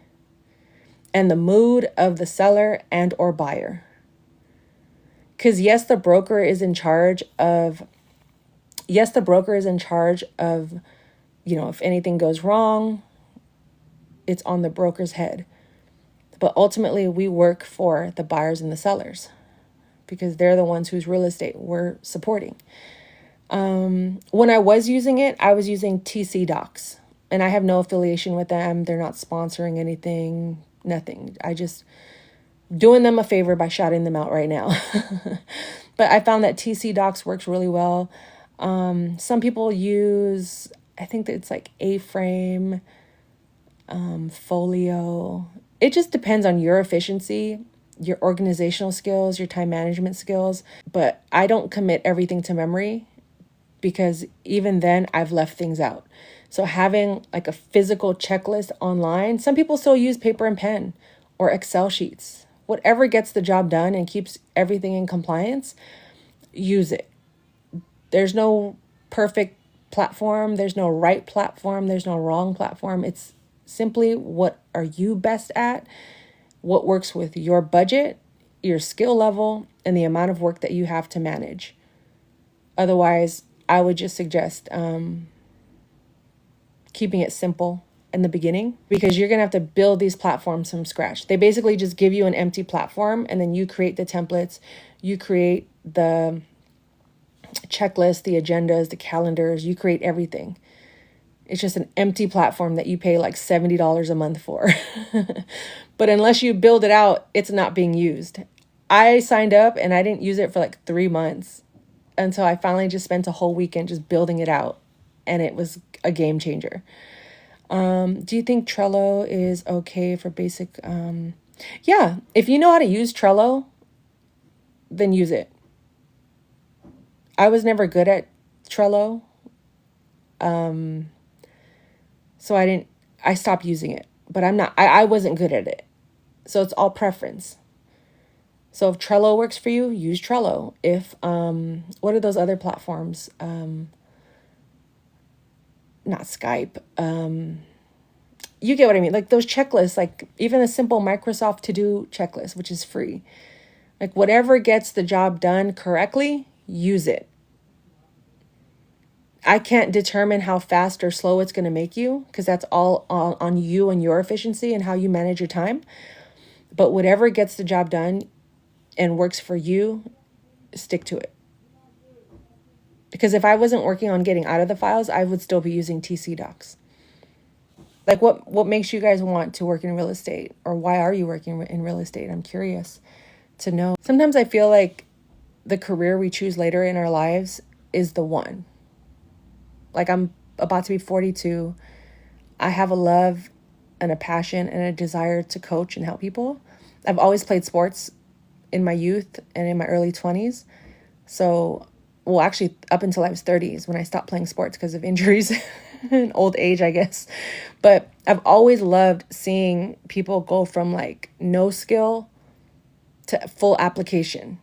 and the mood of the seller and or buyer. Because yes, the broker is in charge of, if anything goes wrong, it's on the broker's head. But ultimately, we work for the buyers and the sellers because they're the ones whose real estate we're supporting. When I was using it, I was using TC Docs, and I have no affiliation with them. They're not sponsoring anything, nothing. I just doing them a favor by shouting them out right now. But I found that TC Docs works really well. Some people use, I think that it's like A-Frame, Folio. It just depends on your efficiency, your organizational skills, your time management skills. But I don't commit everything to memory, because even then I've left things out. So having like a physical checklist online, some people still use paper and pen or Excel sheets. Whatever gets the job done and keeps everything in compliance, use it. There's no perfect platform. There's no right platform. There's no wrong platform. It's simply, what are you best at? What works with your budget, your skill level, and the amount of work that you have to manage. Otherwise, I would just suggest keeping it simple in the beginning, because you're going to have to build these platforms from scratch. They basically just give you an empty platform, and then you create the templates, you create the checklist, the agendas, the calendars, you create everything. It's just an empty platform that you pay like $70 a month for. But unless you build it out, it's not being used. I signed up and I didn't use it for like 3 months until I finally just spent a whole weekend just building it out. And it was a game changer. Do you think Trello is okay for basic? Yeah, if you know how to use Trello, then use it. I was never good at Trello. So I stopped using it, but I wasn't good at it. So it's all preference. So if Trello works for you, use Trello. If, what are those other platforms? Not Skype. you get what I mean? Like those checklists, like even a simple Microsoft to-do checklist, which is free. Like whatever gets the job done correctly, use it. I can't determine how fast or slow it's going to make you because that's all on you and your efficiency and how you manage your time. But whatever gets the job done and works for you, stick to it. Because if I wasn't working on getting out of the files, I would still be using TC Docs. Like what makes you guys want to work in real estate? Or why are you working in real estate? I'm curious to know. Sometimes I feel like the career we choose later in our lives is the one. Like I'm about to be 42. I have a love and a passion and a desire to coach and help people. I've always played sports in my youth and in my early 20s. So, well, actually up until I was 30s when I stopped playing sports because of injuries and old age, I guess. But I've always loved seeing people go from like no skill to full application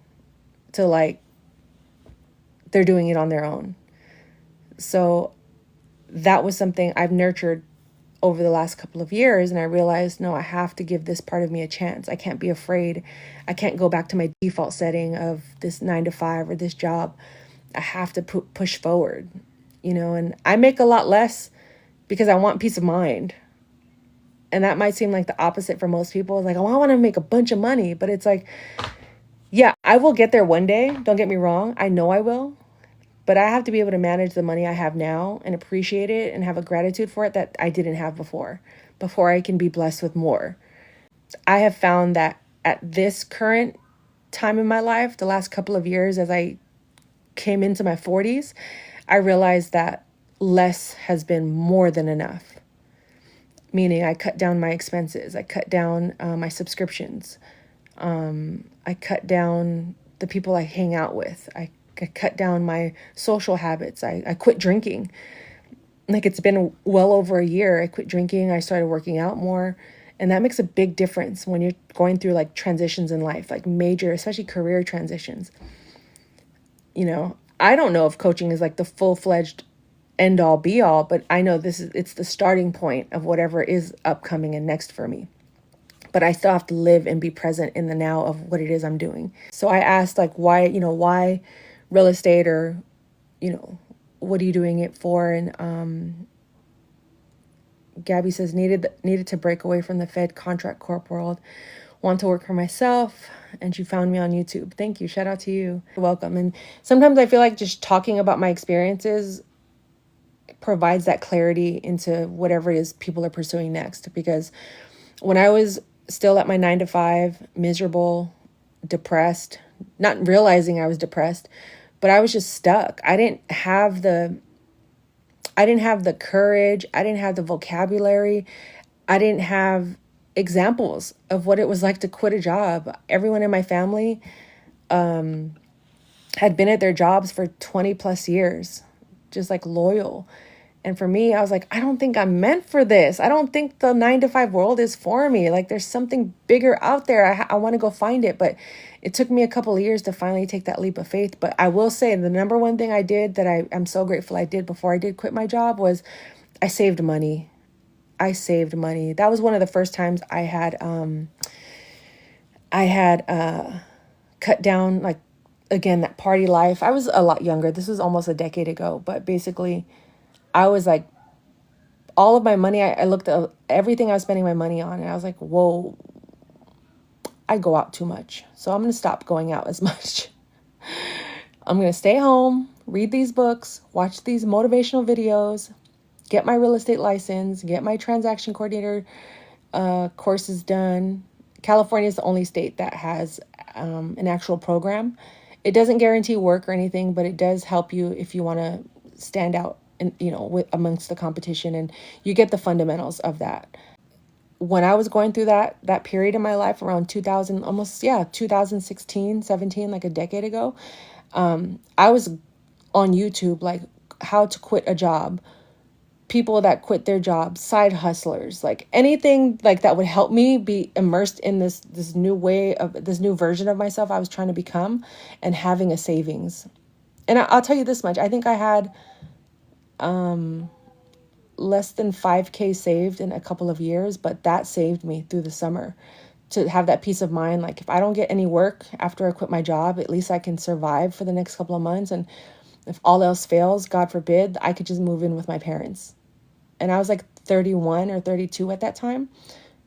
to like they're doing it on their own. So that was something I've nurtured over the last couple of years. And I realized, no, I have to give this part of me a chance. I can't be afraid. I can't go back to my default setting of this 9 to 5 or this job. I have to push forward, and I make a lot less because I want peace of mind. And that might seem like the opposite for most people. It's like, oh, I want to make a bunch of money. But it's like, yeah, I will get there one day. Don't get me wrong. I know I will. But I have to be able to manage the money I have now and appreciate it and have a gratitude for it that I didn't have before I can be blessed with more. I have found that at this current time in my life, the last couple of years as I came into my 40s, I realized that less has been more than enough. Meaning I cut down my expenses. I cut down my subscriptions. I cut down the people I hang out with. I cut down my social habits. I quit drinking. Like it's been well over a year. I quit drinking. I started working out more. And that makes a big difference when you're going through like transitions in life, like major, especially career transitions. I don't know if coaching is like the full-fledged end all be all, but I know it's the starting point of whatever is upcoming and next for me. But I still have to live and be present in the now of what it is I'm doing. So I asked like, why real estate, or, what are you doing it for? And Gabby says, needed to break away from the Fed contract corp world. Want to work for myself. And she found me on YouTube. Thank you. Shout out to you. You're welcome. And sometimes I feel like just talking about my experiences provides that clarity into whatever it is people are pursuing next. Because when I was still at my 9 to 5, miserable, depressed, not realizing I was depressed, but I was just stuck. I didn't have the courage. I didn't have the vocabulary. I didn't have examples of what it was like to quit a job. Everyone in my family had been at their jobs for 20 plus years, just like loyal. And for me, I was like, I don't think I'm meant for this. I don't think the 9 to 5 world is for me. Like there's something bigger out there. I want to go find it. But it took me a couple of years to finally take that leap of faith. But I will say the number one thing I did that I'm so grateful I did before I did quit my job was I saved money. That was one of the first times I had cut down, like, again, that party life. I was a lot younger. This was almost a decade ago. But basically, I was like, all of my money, I looked at everything I was spending my money on, and I was like, whoa, I go out too much. So I'm going to stop going out as much. I'm going to stay home, read these books, watch these motivational videos, get my real estate license, get my transaction coordinator courses done. California is the only state that has an actual program. It doesn't guarantee work or anything, but it does help you if you want to stand out and amongst the competition, and you get the fundamentals of that. When I was going through that period in my life around 2016, 17, like a decade ago, I was on YouTube, like how to quit a job, people that quit their jobs, side hustlers, like anything like that would help me be immersed in this new way of this new version of myself I was trying to become, and having a savings. And I'll tell you this much, I think I had less than 5K saved in a couple of years, but that saved me through the summer to have that peace of mind. Like if I don't get any work after I quit my job, at least I can survive for the next couple of months. And if all else fails, God forbid, I could just move in with my parents. And I was like 31 or 32 at that time.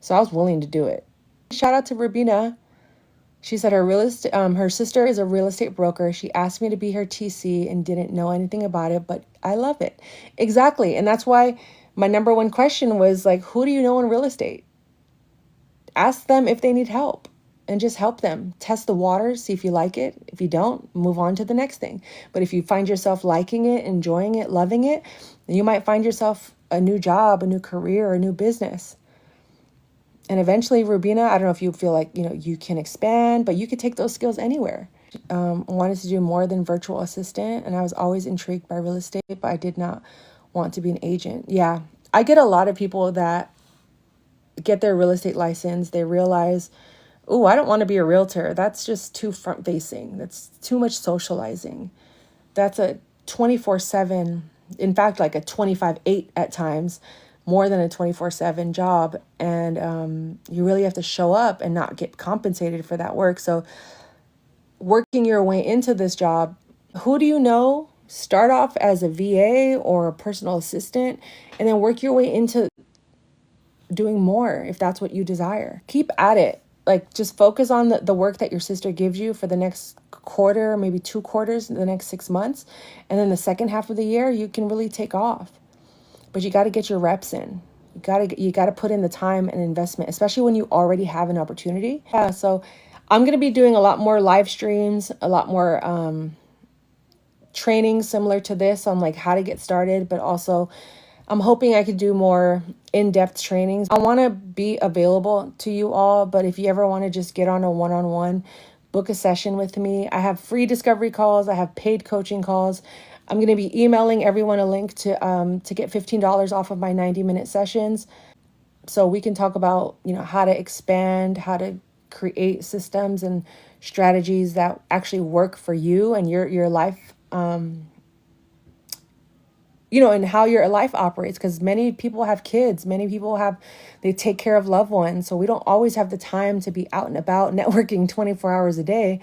So I was willing to do it. Shout out to Rubina. She said her sister is a real estate broker. She asked me to be her TC and didn't know anything about it, but I love it. Exactly. And that's why my number one question was like, who do you know in real estate? Ask them if they need help and just help them. Test the waters, see if you like it. If you don't, move on to the next thing. But if you find yourself liking it, enjoying it, loving it, then you might find yourself a new job, a new career, a new business. And eventually, Rubina, I don't know if you feel like, you can expand, but you could take those skills anywhere. Wanted to do more than virtual assistant, and I was always intrigued by real estate, but I did not want to be an agent. Yeah, I get a lot of people that get their real estate license. They realize, oh, I don't want to be a realtor. That's just too front-facing. That's too much socializing. That's a 24/7, in fact, like a 25/8 at times, more than a 24/7 job. And you really have to show up and not get compensated for that work. So working your way into this job, who do you know? Start off as a VA or a personal assistant and then work your way into doing more if that's what you desire. Keep at it. Like just focus on the work that your sister gives you for the next quarter, maybe 2 quarters, the next 6 months. And then the second half of the year, you can really take off. But you got to get your reps in. You got to put in the time and investment, especially when you already have an opportunity. Yeah, so I'm going to be doing a lot more live streams, a lot more training similar to this on like how to get started, but also I'm hoping I could do more in-depth trainings. I want to be available to you all, but if you ever want to just get on a one-on-one, book a session with me. I have free discovery calls. I have paid coaching calls. I'm going to be emailing everyone a link to get $15 off of my 90-minute sessions. So we can talk about, how to expand, how to create systems and strategies that actually work for you and your life, and how your life operates. Because many people have kids, they take care of loved ones. So we don't always have the time to be out and about networking 24 hours a day.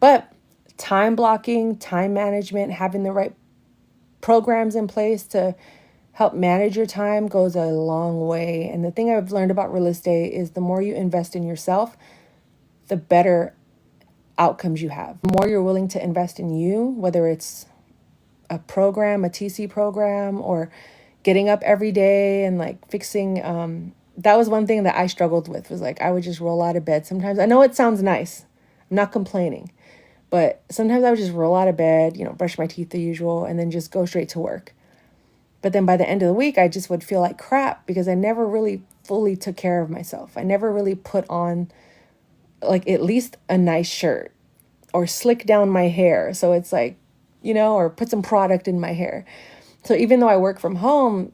But time blocking, time management, having the right programs in place to help manage your time goes a long way. And the thing I've learned about real estate is the more you invest in yourself, the better outcomes you have. The more you're willing to invest in you, whether it's a program, a TC program, or getting up every day and like fixing, that was one thing that I struggled with, was like I would just roll out of bed sometimes. I know it sounds nice. I'm not complaining. But sometimes I would just roll out of bed, brush my teeth the usual, and then just go straight to work. But then by the end of the week, I just would feel like crap because I never really fully took care of myself. I never really put on like at least a nice shirt or slick down my hair. So it's like, or put some product in my hair. So even though I work from home,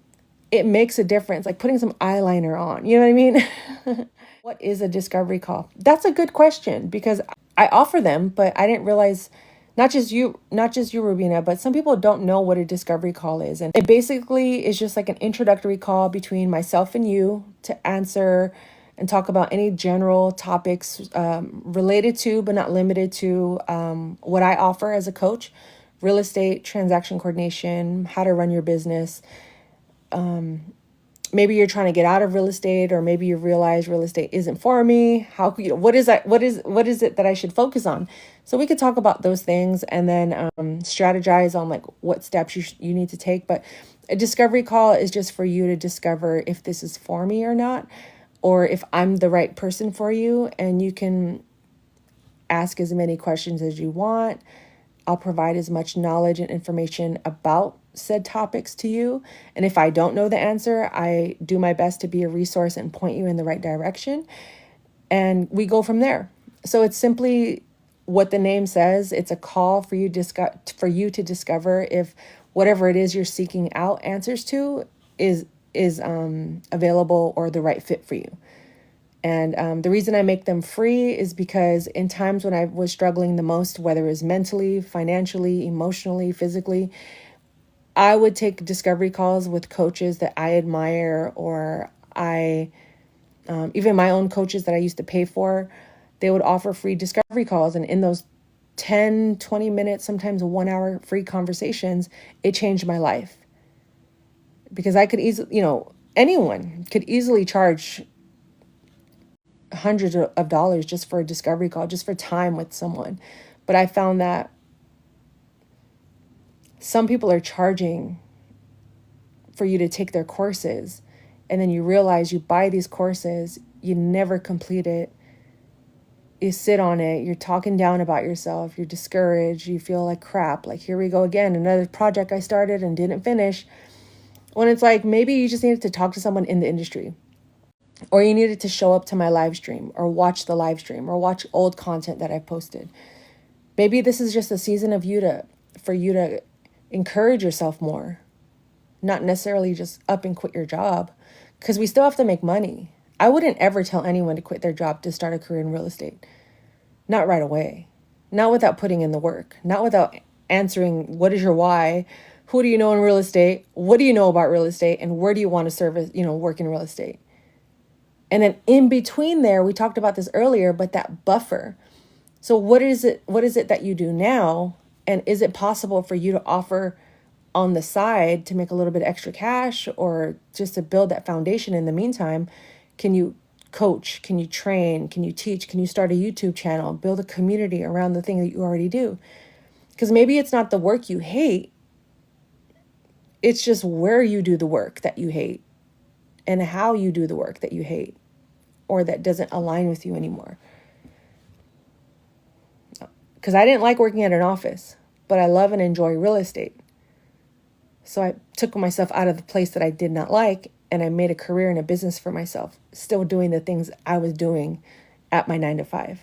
it makes a difference, like putting some eyeliner on. You know what I mean? What is a discovery call? That's a good question because I offer them, but I didn't realize, not just you, Rubina, but some people don't know what a discovery call is. And it basically is just like an introductory call between myself and you to answer and talk about any general topics related to, but not limited to, what I offer as a coach: real estate, transaction coordination, how to run your business. Maybe you're trying to get out of real estate, or maybe you realize real estate isn't for me. How, what is it that I should focus on? So we could talk about those things and then strategize on like what steps you need to take. But a discovery call is just for you to discover if this is for me or not, or if I'm the right person for you. And you can ask as many questions as you want. I'll provide as much knowledge and information about said topics to you. And if I don't know the answer, I do my best to be a resource and point you in the right direction. And we go from there. So it's simply what the name says. It's a call for you to discover if whatever it is you're seeking out answers to is available or the right fit for you. And the reason I make them free is because in times when I was struggling the most, whether it was mentally, financially, emotionally, physically, I would take discovery calls with coaches that I admire, or even my own coaches that I used to pay for. They would offer free discovery calls. And in those 10, 20 minutes, sometimes 1 hour free conversations, it changed my life. Because I could easily, anyone could easily charge hundreds of dollars just for a discovery call, just for time with someone. But I found that some people are charging for you to take their courses, and then you realize you buy these courses, you never complete it, you sit on it, you're talking down about yourself, you're discouraged, you feel like crap, like here we go again, another project I started and didn't finish. When it's like, maybe you just needed to talk to someone in the industry, or you needed to show up to my live stream, or watch the live stream, or watch old content that I posted. Maybe this is just a season of for you to encourage yourself more, not necessarily just up and quit your job, because we still have to make money. I wouldn't ever tell anyone to quit their job to start a career in real estate. Not right away. Not without putting in the work. Not without answering, what is your why? Who do you know in real estate? What do you know about real estate? And where do you want to work in real estate? And then in between there, we talked about this earlier, but that buffer. So what is it that you do now? And is it possible for you to offer on the side to make a little bit of extra cash, or just to build that foundation in the meantime? Can you coach? Can you train? Can you teach? Can you start a YouTube channel? Build a community around the thing that you already do? Because maybe it's not the work you hate. It's just where you do the work that you hate, and how you do the work that you hate, or that doesn't align with you anymore. Because I didn't like working at an office, but I love and enjoy real estate. So I took myself out of the place that I did not like, and I made a career and a business for myself, still doing the things I was doing at my 9 to 5.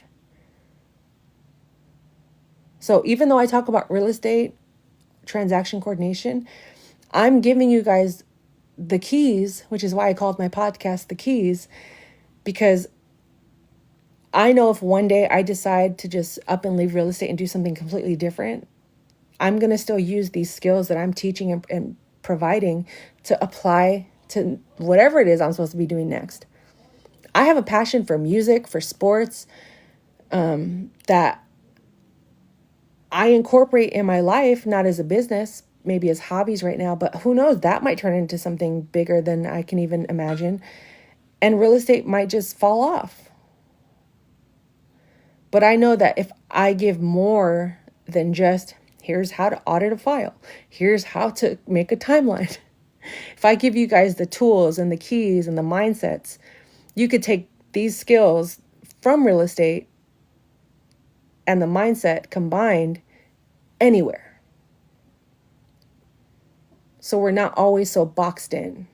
So even though I talk about real estate, transaction coordination, I'm giving you guys the keys, which is why I called my podcast The Keys, because I know if one day I decide to just up and leave real estate and do something completely different, I'm going to still use these skills that I'm teaching and providing to apply to whatever it is I'm supposed to be doing next. I have a passion for music, for sports, that I incorporate in my life, not as a business, maybe as hobbies right now, but who knows, that might turn into something bigger than I can even imagine. And real estate might just fall off. But I know that if I give more than just, here's how to audit a file, here's how to make a timeline. If I give you guys the tools and the keys and the mindsets, you could take these skills from real estate and the mindset combined anywhere. So we're not always so boxed in.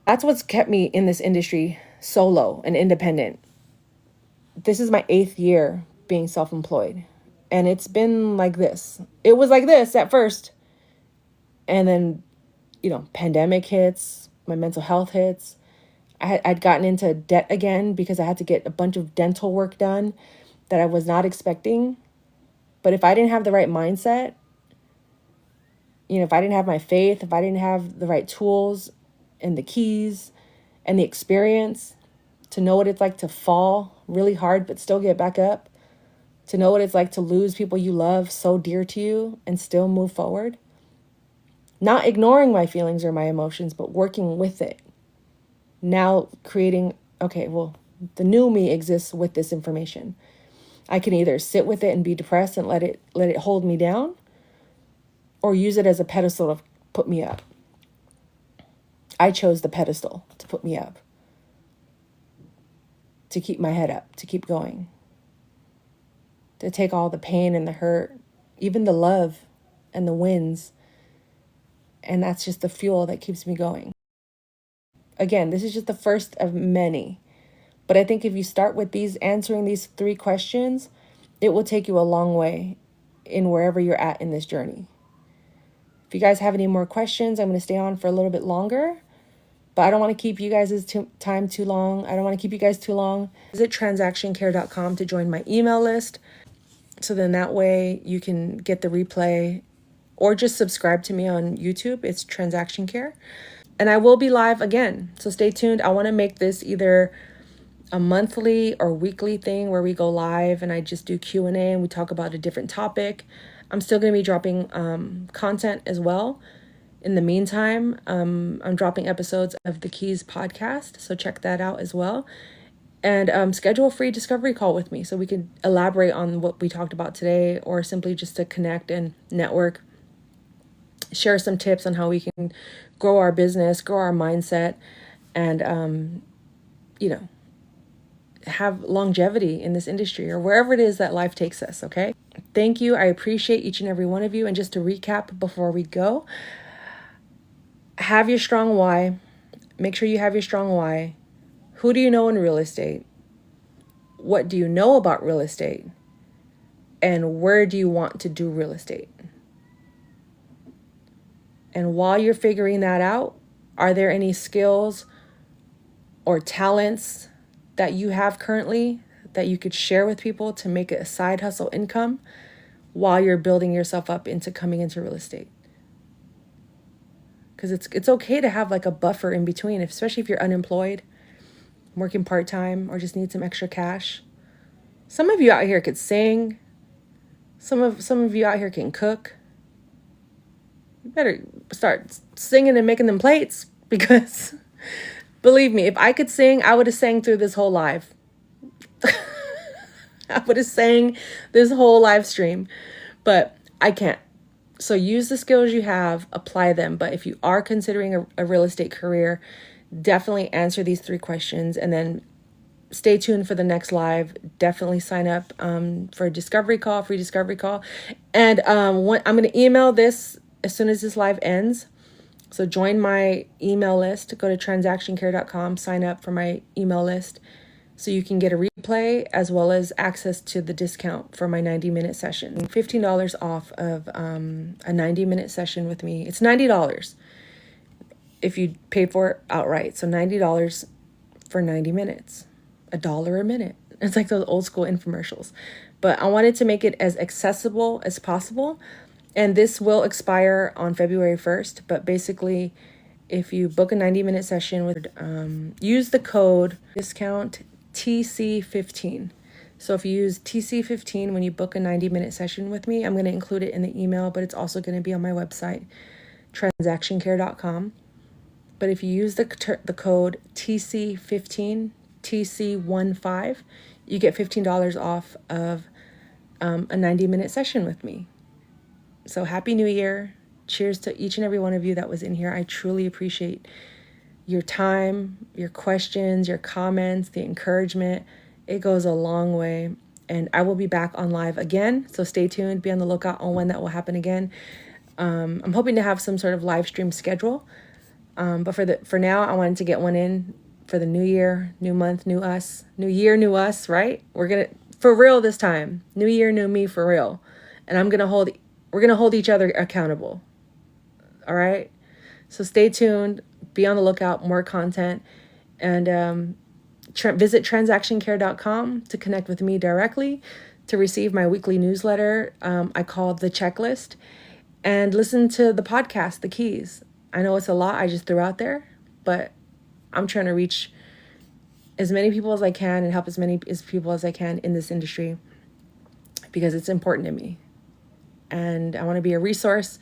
That's what's kept me in this industry solo and independent. This is my 8th year being self-employed. And it's been like this. It was like this at first. And then, pandemic hits, my mental health hits. I'd gotten into debt again because I had to get a bunch of dental work done that I was not expecting. But if I didn't have the right mindset, if I didn't have my faith, if I didn't have the right tools and the keys and the experience to know what it's like to fall really hard but still get back up, to know what it's like to lose people you love so dear to you and still move forward, not ignoring my feelings or my emotions, but working with it. Now creating, okay, well, the new me exists with this information. I can either sit with it and be depressed and let it hold me down, or use it as a pedestal to put me up. I chose the pedestal to put me up, to keep my head up, to keep going, to take all the pain and the hurt, even the love and the wins. And that's just the fuel that keeps me going. Again, this is just the first of many. But I think if you start with answering these 3 questions, it will take you a long way in wherever you're at in this journey. If you guys have any more questions, I'm going to stay on for a little bit longer. But I don't want to keep you guys' time too long. I don't want to keep you guys too long. Visit transactioncare.com to join my email list. So then that way you can get the replay or just subscribe to me on YouTube. It's Transaction Care. And I will be live again. So stay tuned. I want to make this either a monthly or weekly thing where we go live and I just do Q&A and we talk about a different topic. I'm still going to be dropping content as well. In the meantime, I'm dropping episodes of the Keys podcast, so check that out as well. And schedule a free discovery call with me so we can elaborate on what we talked about today, or simply just to connect and network, share some tips on how we can grow our business, grow our mindset, and, have longevity in this industry or wherever it is that life takes us, okay? Thank you. I appreciate each and every one of you. And just to recap before we go, have your strong why. Make sure you have your strong why. Who do you know in real estate? What do you know about real estate? And where do you want to do real estate? And while you're figuring that out, are there any skills or talents that you have currently that you could share with people to make it a side hustle income while you're building yourself up into coming into real estate? Because it's okay to have like a buffer in between, especially if you're unemployed, working part-time, or just need some extra cash. Some of you out here could sing. Some of you out here can cook. You better start singing and making them plates, because believe me, if I could sing, I would have sang through this whole live. I would have sang this whole live stream, but I can't. So use the skills you have, apply them. But if you are considering a real estate career, definitely answer these 3 questions, and then stay tuned for the next live. Definitely sign up for a discovery call, free discovery call. And I'm going to email this as soon as this live ends. So join my email list. Go to transactioncare.com, sign up for my email list so you can get a replay as well as access to the discount for my 90-minute session. $15 off of a 90-minute session with me. It's $90 if you pay for it outright. So $90 for 90 minutes. $1 a minute. It's like those old school infomercials. But I wanted to make it as accessible as possible. And this will expire on February 1st. But basically, if you book a 90-minute session with, use the code discount TC15. So if you use TC15 when you book a 90-minute session with me, I'm going to include it in the email, but it's also going to be on my website, transactioncare.com. But if you use the code TC15, TC15, you get $15 off of a 90-minute session with me. So Happy New Year. Cheers to each and every one of you that was in here. I truly appreciate your time, your questions, your comments, the encouragement. It goes a long way. And I will be back on live again. So stay tuned. Be on the lookout on when that will happen again. I'm hoping to have some sort of live stream schedule. But for now, I wanted to get one in for the new year, new month, new us, new year, new us, right? We're going to, for real this time, new year, new me for real. And we're going to hold each other accountable. All right. So stay tuned, be on the lookout, more content, and visit transactioncare.com to connect with me directly, to receive my weekly newsletter I call The Checklist, and listen to the podcast, The Keys. I know it's a lot I just threw out there, but I'm trying to reach as many people as I can and help as many people as I can in this industry, because it's important to me. And I want to be a resource,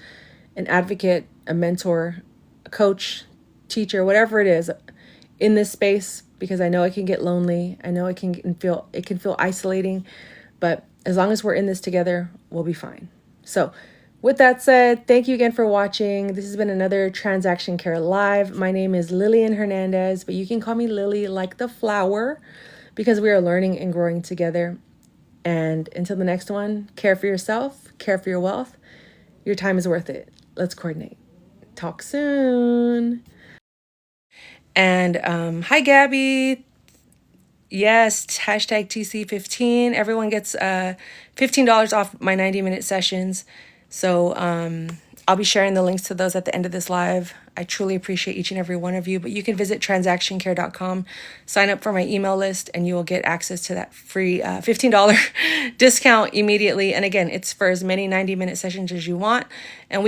an advocate, a mentor, a coach, teacher, whatever it is in this space, because I know it can get lonely. I know it can feel isolating, but as long as we're in this together, we'll be fine. So with that said, thank you again for watching. This has been another Transaction Care Live. My name is Lillian Hernandez, but you can call me Lily like the flower, because we are learning and growing together. And until the next one, care for yourself, care for your wealth. Your time is worth it. Let's coordinate. Talk soon. And hi, Gabby. Yes, hashtag TC15. Everyone gets $15 off my 90-minute sessions. So I'll be sharing the links to those at the end of this live. I truly appreciate each and every one of you, but you can visit transactioncare.com, sign up for my email list, and you will get access to that free $15 discount immediately. And again, it's for as many 90-minute sessions as you want. And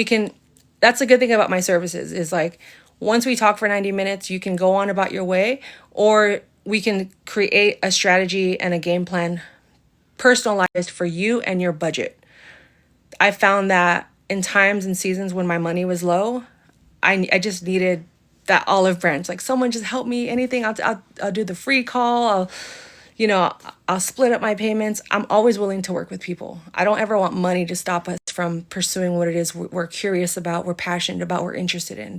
that's a good thing about my services is like, once we talk for 90 minutes, you can go on about your way, or we can create a strategy and a game plan personalized for you and your budget. I found that in times and seasons when my money was low, I just needed that olive branch. Like, someone just help me, anything. I'll do the free call. I'll split up my payments. I'm always willing to work with people. I don't ever want money to stop us from pursuing what it is we're curious about, we're passionate about, we're interested in.